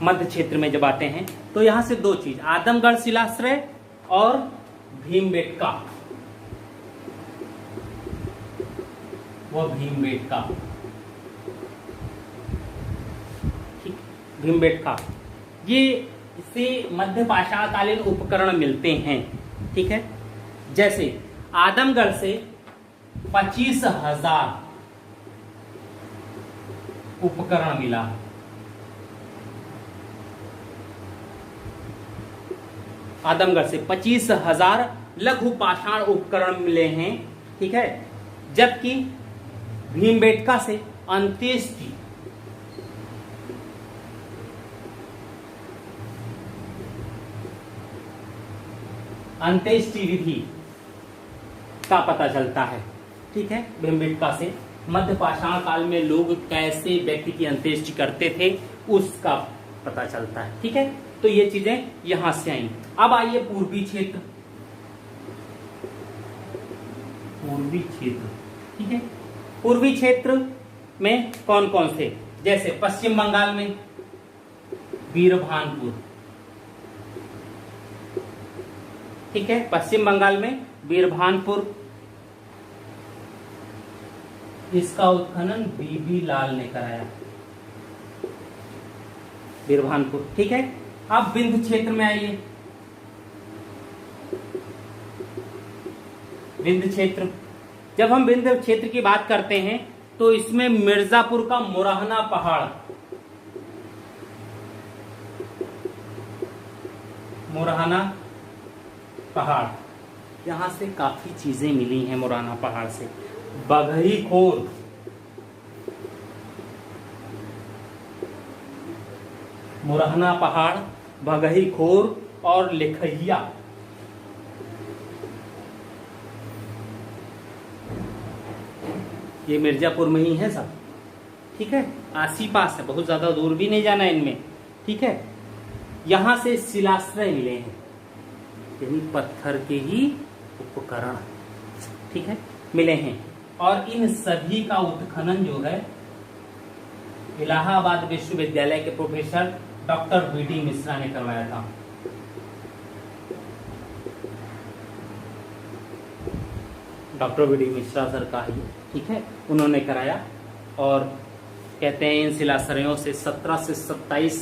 मध्य क्षेत्र में जब आते हैं तो यहां से 2 चीज, आदमगढ़ शिलाश्रय और भीमबेटका। ठीक, भीमबेटका, ये इससे मध्य पाषाणकालीन उपकरण मिलते हैं। ठीक है। जैसे आदमगढ़ से 25,000 उपकरण मिला। आदमगढ़ से 25,000 लघु पाषाण उपकरण मिले हैं। ठीक है। जबकि भीमबेटका से अंत्येष्टि विधि का पता चलता है। ठीक है। भीमबेटका से मध्य पाषाण काल में लोग कैसे व्यक्ति की अंत्येष्टि करते थे उसका पता चलता है। ठीक है। तो ये चीजें यहां से आई। अब आइए पूर्वी क्षेत्र। ठीक है। पूर्वी क्षेत्र में कौन कौन से? जैसे पश्चिम बंगाल में बीरभानपुर, ठीक है, पश्चिम बंगाल में बीरभानपुर, इसका उत्खनन बीबी लाल ने कराया, बीरभानपुर, ठीक है। अब विंध्य क्षेत्र में आइए, विंध्य क्षेत्र, जब हम विंध्य क्षेत्र की बात करते हैं तो इसमें मिर्जापुर का मुरहना पहाड़, मुरहना पहाड़, यहां से काफी चीजें मिली हैं मुरहना पहाड़ से। बघई खोर, मुरहना पहाड़, बघई खोर और लिखैया, ये मिर्जापुर में ही है सब, ठीक है, आस ही पास है, बहुत ज्यादा दूर भी नहीं जाना इनमें, ठीक है। यहां से शिलाश्रय मिले हैं, यानी पत्थर के ही उपकरण, ठीक है, मिले हैं। और इन सभी का उत्खनन जो है इलाहाबाद विश्वविद्यालय के प्रोफेसर डॉक्टर बीडी मिश्रा ने करवाया था। डॉक्टर बीडी मिश्रा सर का ही, ठीक है, उन्होंने कराया। और कहते हैं इन शिलाश्रयों से 17 से 27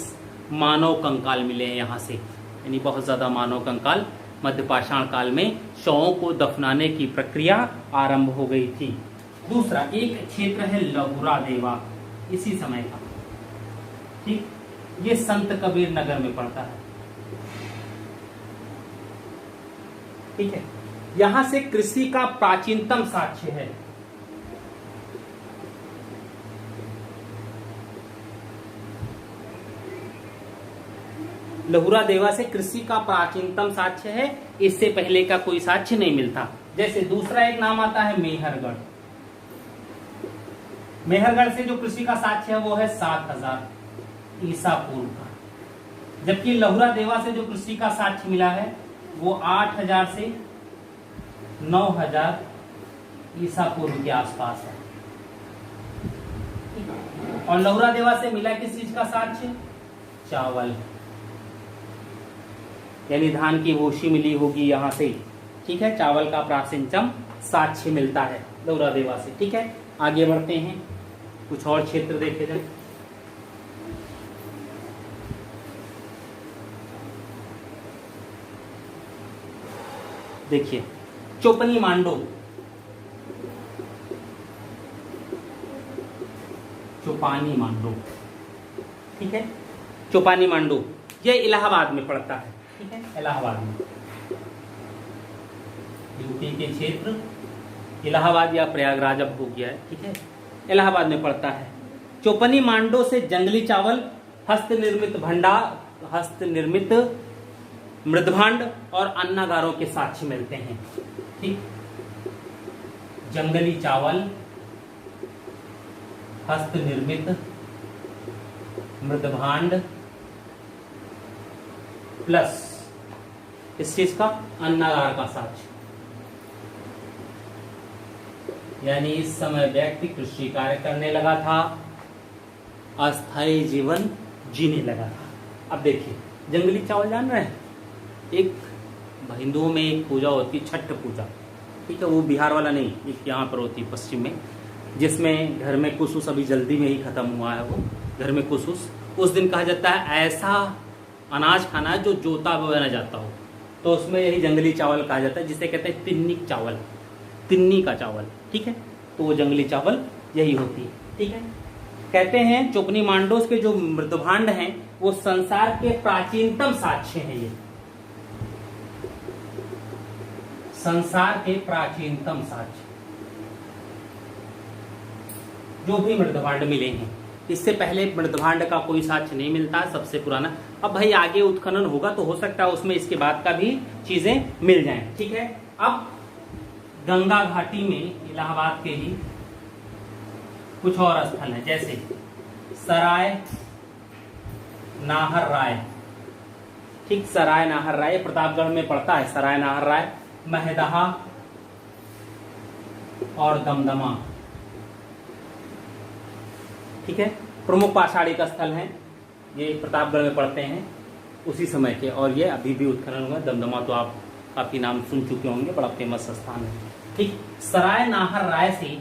मानव कंकाल मिले हैं यहाँ से, यानी बहुत ज्यादा मानव कंकाल। मध्यपाषाण काल में शवों को दफनाने की प्रक्रिया आरंभ हो गई थी। दूसरा एक क्षेत्र है लहुरा देवा, इसी समय का, ठीक, ये संत कबीर नगर में पड़ता है, ठीक है। यहां से कृषि का प्राचीनतम साक्ष्य है। लहुरा देवा से कृषि का प्राचीनतम साक्ष्य है, इससे पहले का कोई साक्ष्य नहीं मिलता। जैसे दूसरा एक नाम आता है मेहरगढ़, मेहरगढ़ से जो कृषि का साक्ष्य है वो है 7000 ईसा पूर्व का, जबकि लहुरा देवा से जो कृषि का साक्ष्य मिला है वो 8000 से 9000 ईसा पूर्व के आसपास है। और लहुरा देवा से मिला किस चीज का साक्ष्य? चावल, यानी धान की भूसी मिली होगी यहां से, ठीक है। चावल का प्राचीनतम साक्ष्य मिलता है लहुरा देवा से, ठीक है। आगे बढ़ते हैं, कुछ और क्षेत्र देखे जाए। देखिए चोपनी मांडो, चौपानी मांडो, ठीक है, चौपानी मांडो, ये इलाहाबाद में पड़ता है, ठीक है, इलाहाबाद में, यूपी के क्षेत्र इलाहाबाद या प्रयागराज अब हो गया है, ठीक है, इलाहाबाद में पड़ता है। चौपनी मांडो से जंगली चावल, हस्तनिर्मित भंडार, हस्तनिर्मित मृदभांड और अन्नागारों के साक्ष्य मिलते हैं, ठीक। जंगली चावल, हस्तनिर्मित मृदभांड प्लस इस चीज का अन्नागार का साक्ष्य, यानी इस समय व्यक्ति कृषि कार्य करने लगा था, अस्थायी जीवन जीने लगा था। अब देखिए जंगली चावल जान रहे हैं, एक हिंदुओं में एक पूजा होती है छठ पूजा, ठीक है, वो बिहार वाला नहीं, एक यहाँ पर होती है पश्चिम में, जिसमें घर में कुसुस अभी जल्दी में ही खत्म हुआ है, वो घर में कुसुस उस दिन कहा जाता है ऐसा अनाज खाना है जो जोता बोया जाता हो, तो उसमें यही जंगली चावल कहा जाता है, जिसे कहते हैं तिन्नी चावल, तिन्नी का चावल, ठीक है, तो वो जंगली चावल यही होती है, ठीक है। कहते हैं चोपनी मांडोस के जो मृदभांड हैं वो संसार के प्राचीनतम साक्ष्य हैं, ये संसार के प्राचीनतम साक्ष्य जो भी मृदभांड मिले हैं, इससे पहले मृदभांड का कोई साक्ष्य नहीं मिलता, सबसे पुराना। अब भाई आगे उत्खनन होगा तो हो सकता है उसमें इसके बाद का भी चीजें मिल जाएं, ठीक है। अब गंगा घाटी में इलाहाबाद के ही कुछ और स्थल है, जैसे सराय नाहर राय, ठीक, सराय नाहर राय प्रतापगढ़ में पड़ता है, सराय नाहर राय, महदहा और दमदमा, ठीक है, प्रमुख पाषाणिक स्थल हैं, ये प्रतापगढ़ में पड़ते हैं उसी समय के, और ये अभी भी उत्खनन हुआ। दमदमा तो आप काफी नाम सुन चुके होंगे, बड़ा फेमस स्थान है। ठीक, सराय नाहर राय से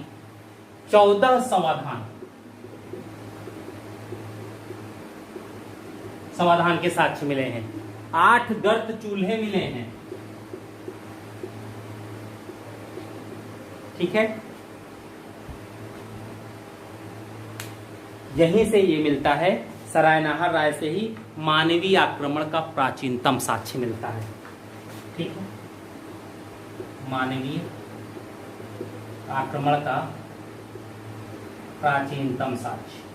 14 समाधान के साक्ष्य मिले हैं, 8 गर्त चूल्हे मिले हैं। ठीक है, यहीं से ये मिलता है, सराय नाहर राय से ही मानवीय आक्रमण का प्राचीनतम साक्ष्य मिलता है। ठीक है, मानवीय आक्रमण का प्राचीनतम साक्ष्य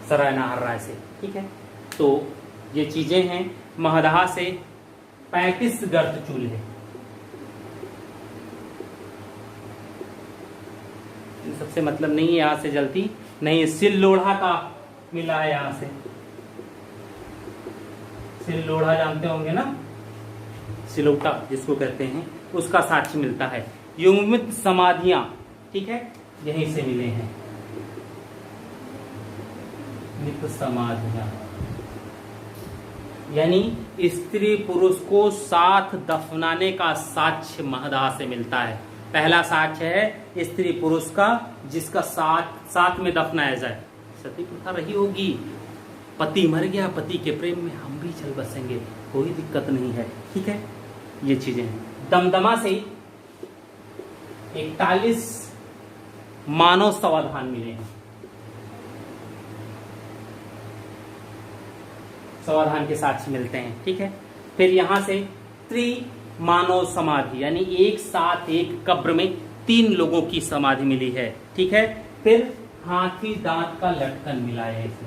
सराय नाहर राय से। ठीक है, तो ये चीजें हैं। महदहा से 35 गर्त चूल्हे, सबसे मतलब नहीं है यहां से जलती नहीं, सिल लोढ़ा का मिला है यहां से। सिल लोढ़ा जानते होंगे ना, सिलौटा जिसको कहते हैं, उसका साक्ष्य मिलता है। युग्मित समाधियां, ठीक है, यहीं से मिले हैं। मित समाधियां यानी स्त्री पुरुष को साथ दफनाने का साक्ष्य महदहा से मिलता है। पहला साक्ष्य है स्त्री पुरुष का, जिसका साथ में दफनाया जाए। सती प्रथा रही होगी, पति मर गया, पति के प्रेम में हम भी चल बसेंगे, कोई दिक्कत नहीं है। ठीक है, ये चीजें हैं। दमदमा से 41 मानव समाधान मिले हैं, समाधान के साक्ष्य मिलते हैं। ठीक है, फिर यहां से मानव समाधि यानी एक साथ एक कब्र में 3 लोगों की समाधि मिली है। ठीक है, फिर हाथी दांत का लटकन मिला है इसे।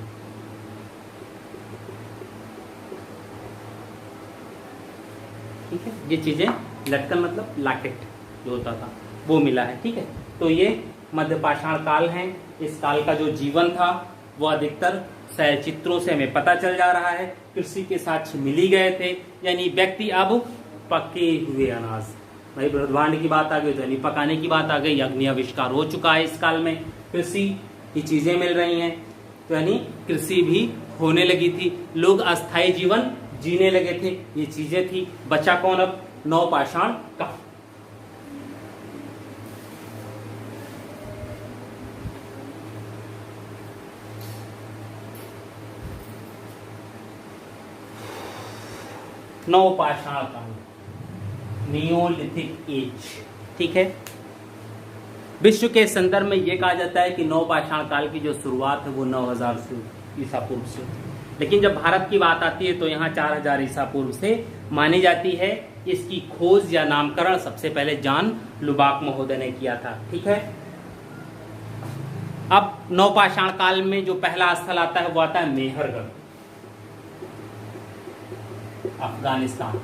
ठीक है, ये चीजें, लटकन मतलब लॉकेट जो होता था वो मिला है। ठीक है, तो ये मध्य पाषाण काल है। इस काल का जो जीवन था वो अधिकतर चित्रों से हमें पता चल जा रहा है। कृषि के साक्ष्य मिल ही गए थे, यानी व्यक्ति अब पके हुए अनाज, भाई ब्रह्मांड की बात आ गई तो यानी पकाने की बात आ गई, अग्नि आविष्कार हो चुका है इस काल में, कृषि की चीजें मिल रही हैं, तो यानी कृषि भी होने लगी थी, लोग अस्थायी जीवन जीने लगे थे, ये चीजें थी। बचा कौन अब? नवपाषाण काल। नवपाषाण काल, नियोलिथिक एज। ठीक है, विश्व के संदर्भ में यह कहा जाता है कि नवपाषाण काल की जो शुरुआत है वो 9000 ईसा पूर्व से, लेकिन जब भारत की बात आती है तो यहाँ 4000 ईसा पूर्व से मानी जाती है। इसकी खोज या नामकरण सबसे पहले जॉन लुबाक महोदय ने किया था। ठीक है, अब नवपाषाण काल में जो पहला स्थल आता है वो आता है मेहरगढ़, अफगानिस्तान।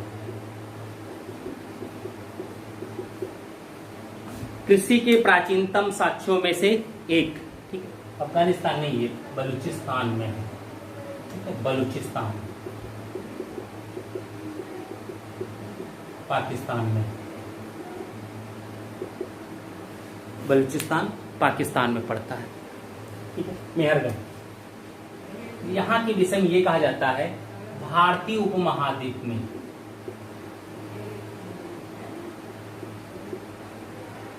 कृषि के प्राचीनतम साक्ष्यों में से एक। ठीक है, अफगानिस्तान नहीं, ये बलूचिस्तान में है। ठीक है, बलूचिस्तान पाकिस्तान में, बलूचिस्तान पाकिस्तान में पड़ता है। ठीक है, मेहरगढ़। यहाँ के विषय में ये कहा जाता है भारतीय उपमहाद्वीप में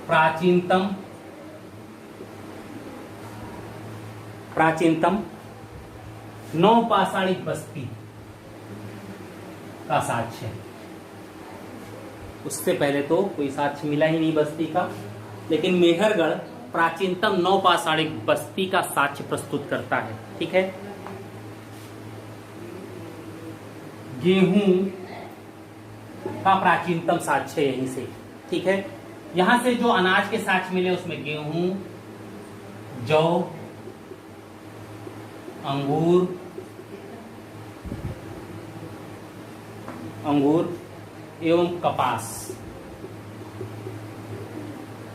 प्राचीनतम नवपाषाणिक बस्ती का साक्ष्य है। उससे पहले तो कोई साक्ष्य मिला ही नहीं बस्ती का, लेकिन मेहरगढ़ प्राचीनतम नवपाषाणिक बस्ती का साक्ष्य प्रस्तुत करता है। ठीक है, गेहूं का प्राचीनतम साक्ष्य यहीं से। ठीक है, यहां से जो अनाज के साक्ष्य मिले उसमें गेहूं, जौ, अंगूर एवं कपास,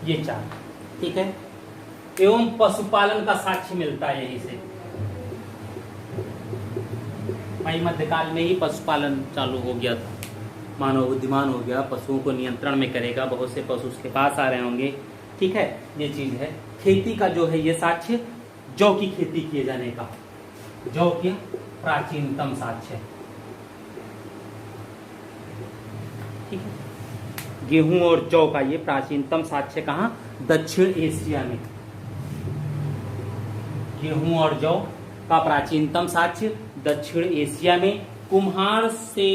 ये 4। ठीक है, एवं पशुपालन का साक्ष्य मिलता है यहीं से। भाई मध्यकाल में ही पशुपालन चालू हो गया था, मानव बुद्धिमान हो गया, पशुओं को नियंत्रण में करेगा, बहुत से पशु उसके पास आ रहे होंगे। ठीक है, ये चीज है। खेती का जो है ये साक्ष्य जौ की खेती किए जाने का, जौ की प्राचीनतम साक्ष्य, ठीक है। गेहूं और जौ का ये प्राचीनतम साक्ष्य कहां? दक्षिण एशिया में। गेहूं और जौ का प्राचीनतम साक्ष्य दक्षिण एशिया में कुम्हार से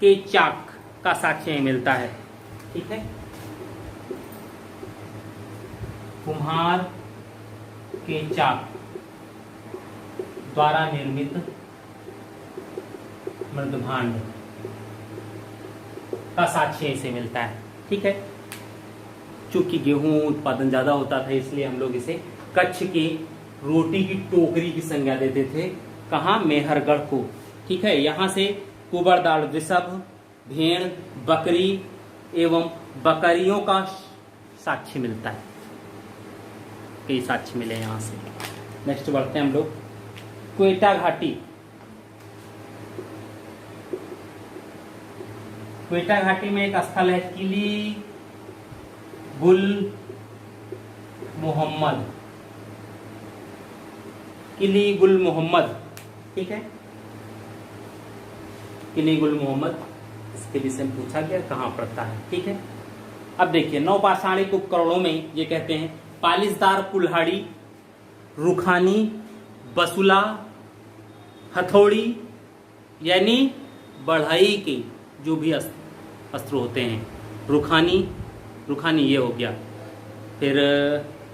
के चाक का साक्ष्य मिलता है, ठीक है। कुम्हार के चाक द्वारा निर्मित मृदभांड का साक्ष्य इसे मिलता है, ठीक है। चूंकि गेहूं उत्पादन ज्यादा होता था इसलिए हम लोग इसे कच्छ की रोटी की टोकरी की संज्ञा देते थे। कहाँ? मेहरगढ़ को, ठीक है। यहां से कुबड़दाल, वृषभ, भेड़, बकरी एवं बकरियों का साक्ष्य मिलता है, कई साक्ष्य मिले यहां से। नेक्स्ट बढ़ते हैं हम लोग क्वेटा घाटी। क्वेटा घाटी में एक स्थल है किली गुल मोहम्मद, किली गुल मोहम्मद, ठीक है। किली गुल मोहम्मद, इसके विषय में पूछा गया कहां पड़ता है, ठीक है। अब देखिए नवपाषाणिक उपकरणों में ये कहते हैं पालिशदार कुल्हाड़ी, रुखानी, बसुला, हथौड़ी यानी बढ़ई के जो भी अस्त्र होते हैं। रुखानी ये हो गया। फिर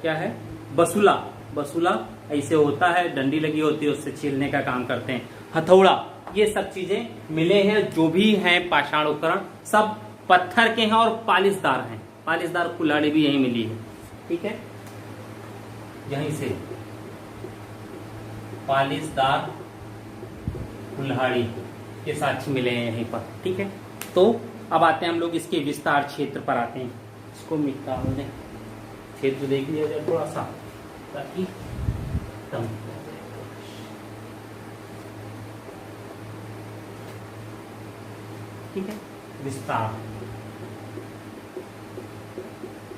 क्या है? बसुला, बसुला ऐसे होता है, डंडी लगी होती है, उससे छीलने का काम करते हैं। हथौड़ा, ये सब चीजें मिले हैं। जो भी हैं पाषाण उपकरण सब पत्थर के हैं और पालिशदार हैं। पालिशदार कुल्हाड़ी भी यहीं मिली है, ठीक है। यहीं से पालिशदार कुल्हाड़ी के साक्ष्य मिले हैं यहीं पर, ठीक है। तो अब आते हैं हम लोग इसके विस्तार क्षेत्र पर आते हैं। इसको मिटा दें, क्षेत्र देख लिया जाए थोड़ा सा ताकि कम, ठीक है। विस्तार,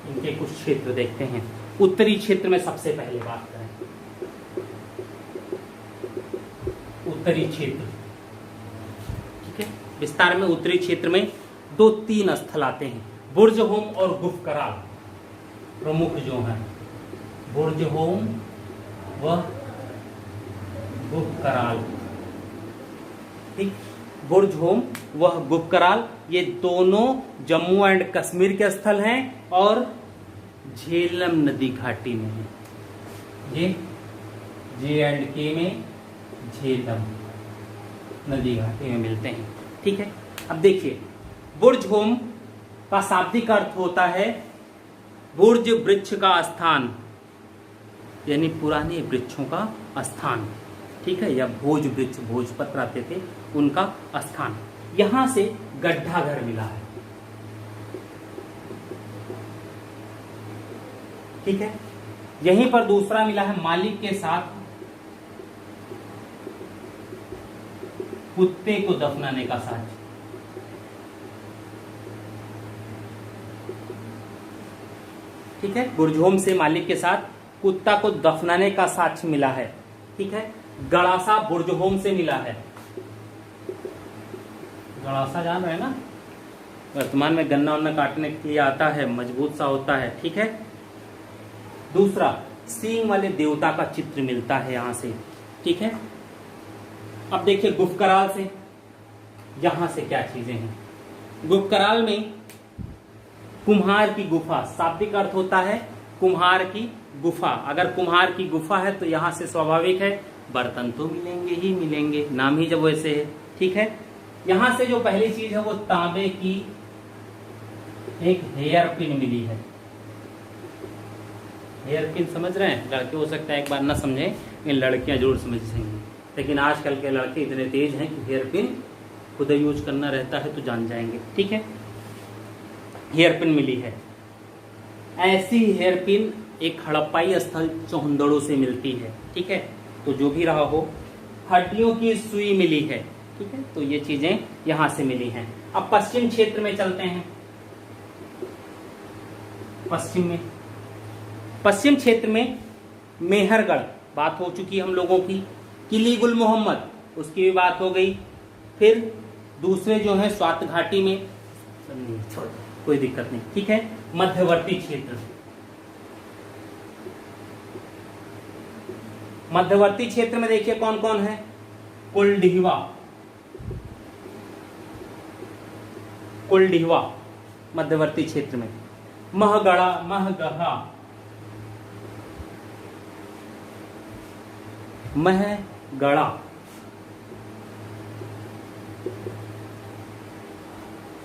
इनके कुछ क्षेत्र देखते हैं। उत्तरी क्षेत्र में सबसे पहले बात करें, उत्तरी क्षेत्र, ठीक है। विस्तार में उत्तरी क्षेत्र में 2-3 स्थल आते हैं, बुर्जहोम और गुफकराल प्रमुख जो हैं। बुर्जहोम व गुफकराल, ठीक। बुर्जहोम व गुफकराल ये दोनों जम्मू एंड कश्मीर के स्थल हैं और झेलम नदी घाटी में है। ये J&K में झेलम नदी घाटी में मिलते हैं, ठीक है। अब देखिए बुर्जहोम का शाब्दिक अर्थ होता है बुर्ज वृक्ष का स्थान, यानी पुराने वृक्षों का स्थान, ठीक है। या भोज वृक्ष, भोजपत्र आते थे, उनका स्थान। यहां से गड्ढा घर मिला है, ठीक है। यहीं पर दूसरा मिला है मालिक के साथ कुत्ते को दफनाने का साक्ष्य, ठीक है। बुर्जहोम से मालिक के साथ कुत्ता को दफनाने का साक्ष्य मिला है, ठीक है। गड़ासा बुर्जहोम से मिला है। गड़ासा जान रहे हैं ना, वर्तमान में गन्ना वन्ना काटने के लिए आता है, मजबूत सा होता है, ठीक है। दूसरा सींग वाले देवता का चित्र मिलता है यहां से, ठीक है। अब देखिए गुफकराल से, यहां से क्या चीजें हैं। गुफकराल में कुम्हार की गुफा, शाब्दिक अर्थ होता है कुम्हार की गुफा। अगर कुम्हार की गुफा है तो यहां से स्वाभाविक है बर्तन तो मिलेंगे ही मिलेंगे, नाम ही जब वैसे है, ठीक है। यहां से जो पहली चीज है वो तांबे की एक हेयर पिन मिली है। हेयर पिन समझ रहे हैं? लड़के हो सकता है एक बार ना समझे, इन लड़कियां जरूर समझ जाएंगी, लेकिन आजकल के लड़के इतने तेज हैं कि हेयर पिन खुद यूज करना रहता है तो जान जाएंगे, ठीक है। हेयर पिन मिली है। ऐसी हेयर पिन एक हड़प्पाई स्थल चौहंदड़ों से मिलती है, ठीक है। तो जो भी रहा हो, हड्डियों की सुई मिली है, ठीक है। तो ये चीजें यहां से मिली हैं। अब पश्चिम क्षेत्र में चलते हैं। पश्चिम क्षेत्र में मेहरगढ़ बात हो चुकी हम लोगों की। किली गुल मोहम्मद, उसकी भी बात हो गई। फिर दूसरे जो है स्वात घाटी में, छोड़ कोई दिक्कत नहीं, ठीक है। मध्यवर्ती क्षेत्र, मध्यवर्ती क्षेत्र में देखिए कौन कौन है। कुलडीहवा, कुलडीहवा मध्यवर्ती क्षेत्र में। महगढ़ा, महगढ़ा, महगढ़ा,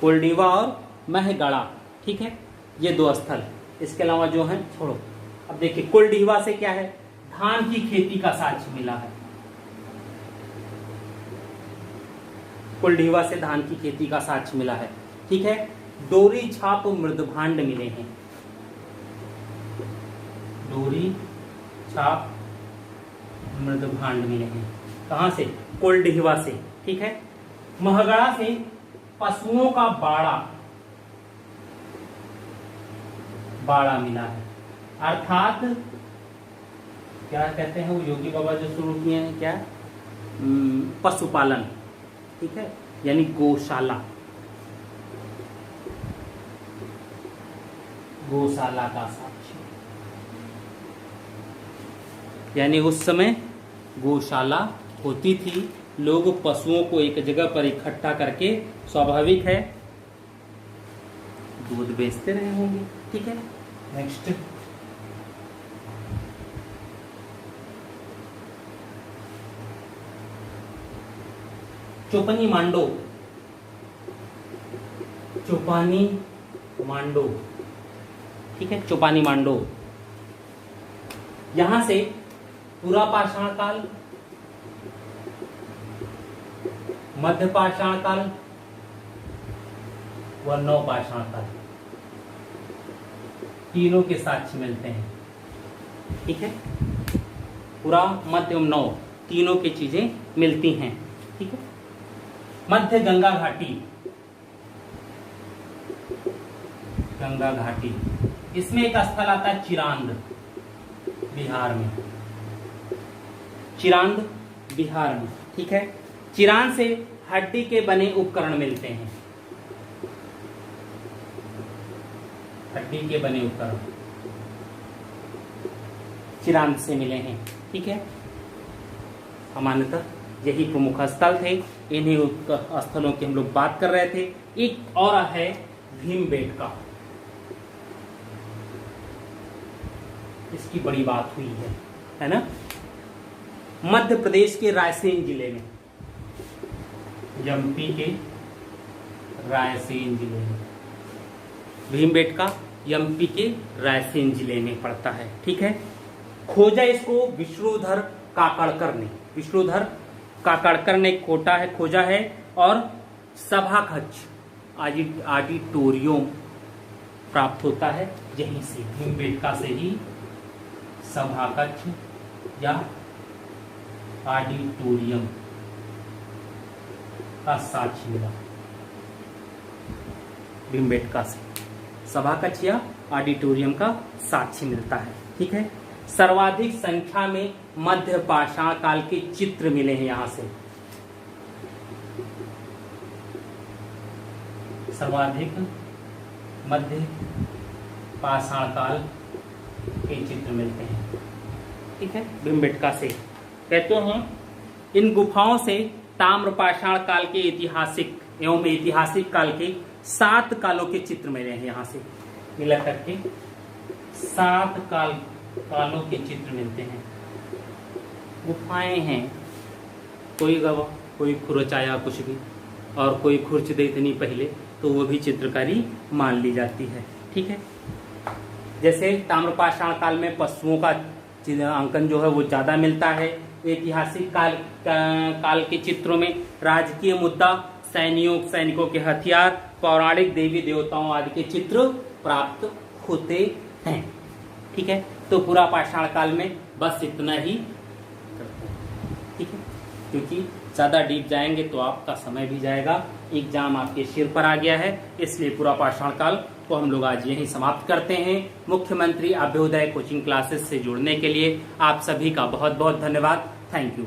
कुलडीहवा और महगढ़ा, ठीक है। ये दो स्थल, इसके अलावा जो है छोड़ो। अब देखिए कुलडीहवा से क्या है, धान की खेती का साक्ष्य मिला है। कुलडीहवा से धान की खेती का साक्ष्य मिला है, ठीक है। डोरी छाप मृदभांड मिले हैं, डोरी छाप मृदभांड मिले हैं। कहां से, कुलडीहवा से, ठीक है। महगढ़ा से पशुओं का बाड़ा, बाड़ा मिला है। अर्थात क्या कहते हैं वो योगी बाबा जो शुरू किए हैं, क्या पशुपालन, ठीक है, यानी गौशाला, गौशाला का साक्ष्य, यानी उस समय गौशाला होती थी, लोग पशुओं को एक जगह पर इकट्ठा करके, स्वाभाविक है दूध बेचते रहे होंगे, ठीक है। नेक्स्ट, चोपनी मांडो, चोपानी मांडो, ठीक है, चोपानी मांडो। यहां से पूरा पाषाण काल, मध्य पाषाण काल व नव पाषाण काल, तीनों के साक्ष्य मिलते हैं, ठीक है। पूरा, मध्य एवं नव, तीनों की चीजें मिलती हैं, ठीक है। मध्य गंगा घाटी, गंगा घाटी, इसमें एक स्थल आता है चिरांद, बिहार में, चिरांद बिहार में, ठीक है। चिरांद से हड्डी के बने उपकरण मिलते हैं, हड्डी के बने उपकरण चिरांद से मिले हैं, ठीक है। सामान्यतः यही प्रमुख स्थल थे, इन्हीं स्थलों की हम लोग बात कर रहे थे। एक और है भीमबेटका, इसकी बड़ी बात हुई है ना। मध्य प्रदेश के रायसेन जिले में, एमपी के रायसेन जिले में भीमबेटका, एमपी के रायसेन जिले में पड़ता है, ठीक है। खोजा इसको विष्णुधर काकड़कर ने, विष्णुधर काकड़कर ने खोटा है, खोजा है। और सभा कक्ष ऑडिटोरियम प्राप्त होता है यहीं से, भीमबेटका से ही सभा कक्ष या ऑडिटोरियम का साक्ष्य मिला, भीमबेटका से सभा कक्ष या ऑडिटोरियम का साक्ष्य मिलता है, ठीक है। सर्वाधिक संख्या में मध्य पाषाण काल के चित्र मिले हैं यहां से, सर्वाधिक मध्य पाषाण काल के चित्र मिलते हैं, ठीक है, भीमबेटका से। कहते हैं इन गुफाओं से ताम्रपाषाण काल के ऐतिहासिक एवं ऐतिहासिक काल के 7 कालों के चित्र मिले हैं, यहां से मिला करके 7 कालों के चित्र मिलते हैं। गुफाएं हैं, कोई गवा, कोई खुरचाया कुछ भी, और कोई खुर्च दे इतनी पहले, तो वो भी चित्रकारी मान ली जाती है, ठीक है। जैसे ताम्रपाषाण काल में पशुओं का अंकन जो है वो ज्यादा मिलता है। ऐतिहासिक काल के चित्रों में राजकीय मुद्दा, सैनिकों के हथियार, पौराणिक देवी देवताओं आदि के चित्र प्राप्त होते हैं, ठीक है। तो पूरा पाषाण काल में बस इतना ही करते हैं, ठीक है, क्योंकि ज्यादा डीप जाएंगे तो आपका समय भी जाएगा, एग्जाम आपके सिर पर आ गया है, इसलिए पूरा पाषाण काल को हम लोग आज यहीं समाप्त करते हैं। मुख्यमंत्री अभ्युदय कोचिंग क्लासेस से जुड़ने के लिए आप सभी का बहुत बहुत धन्यवाद। Thank you.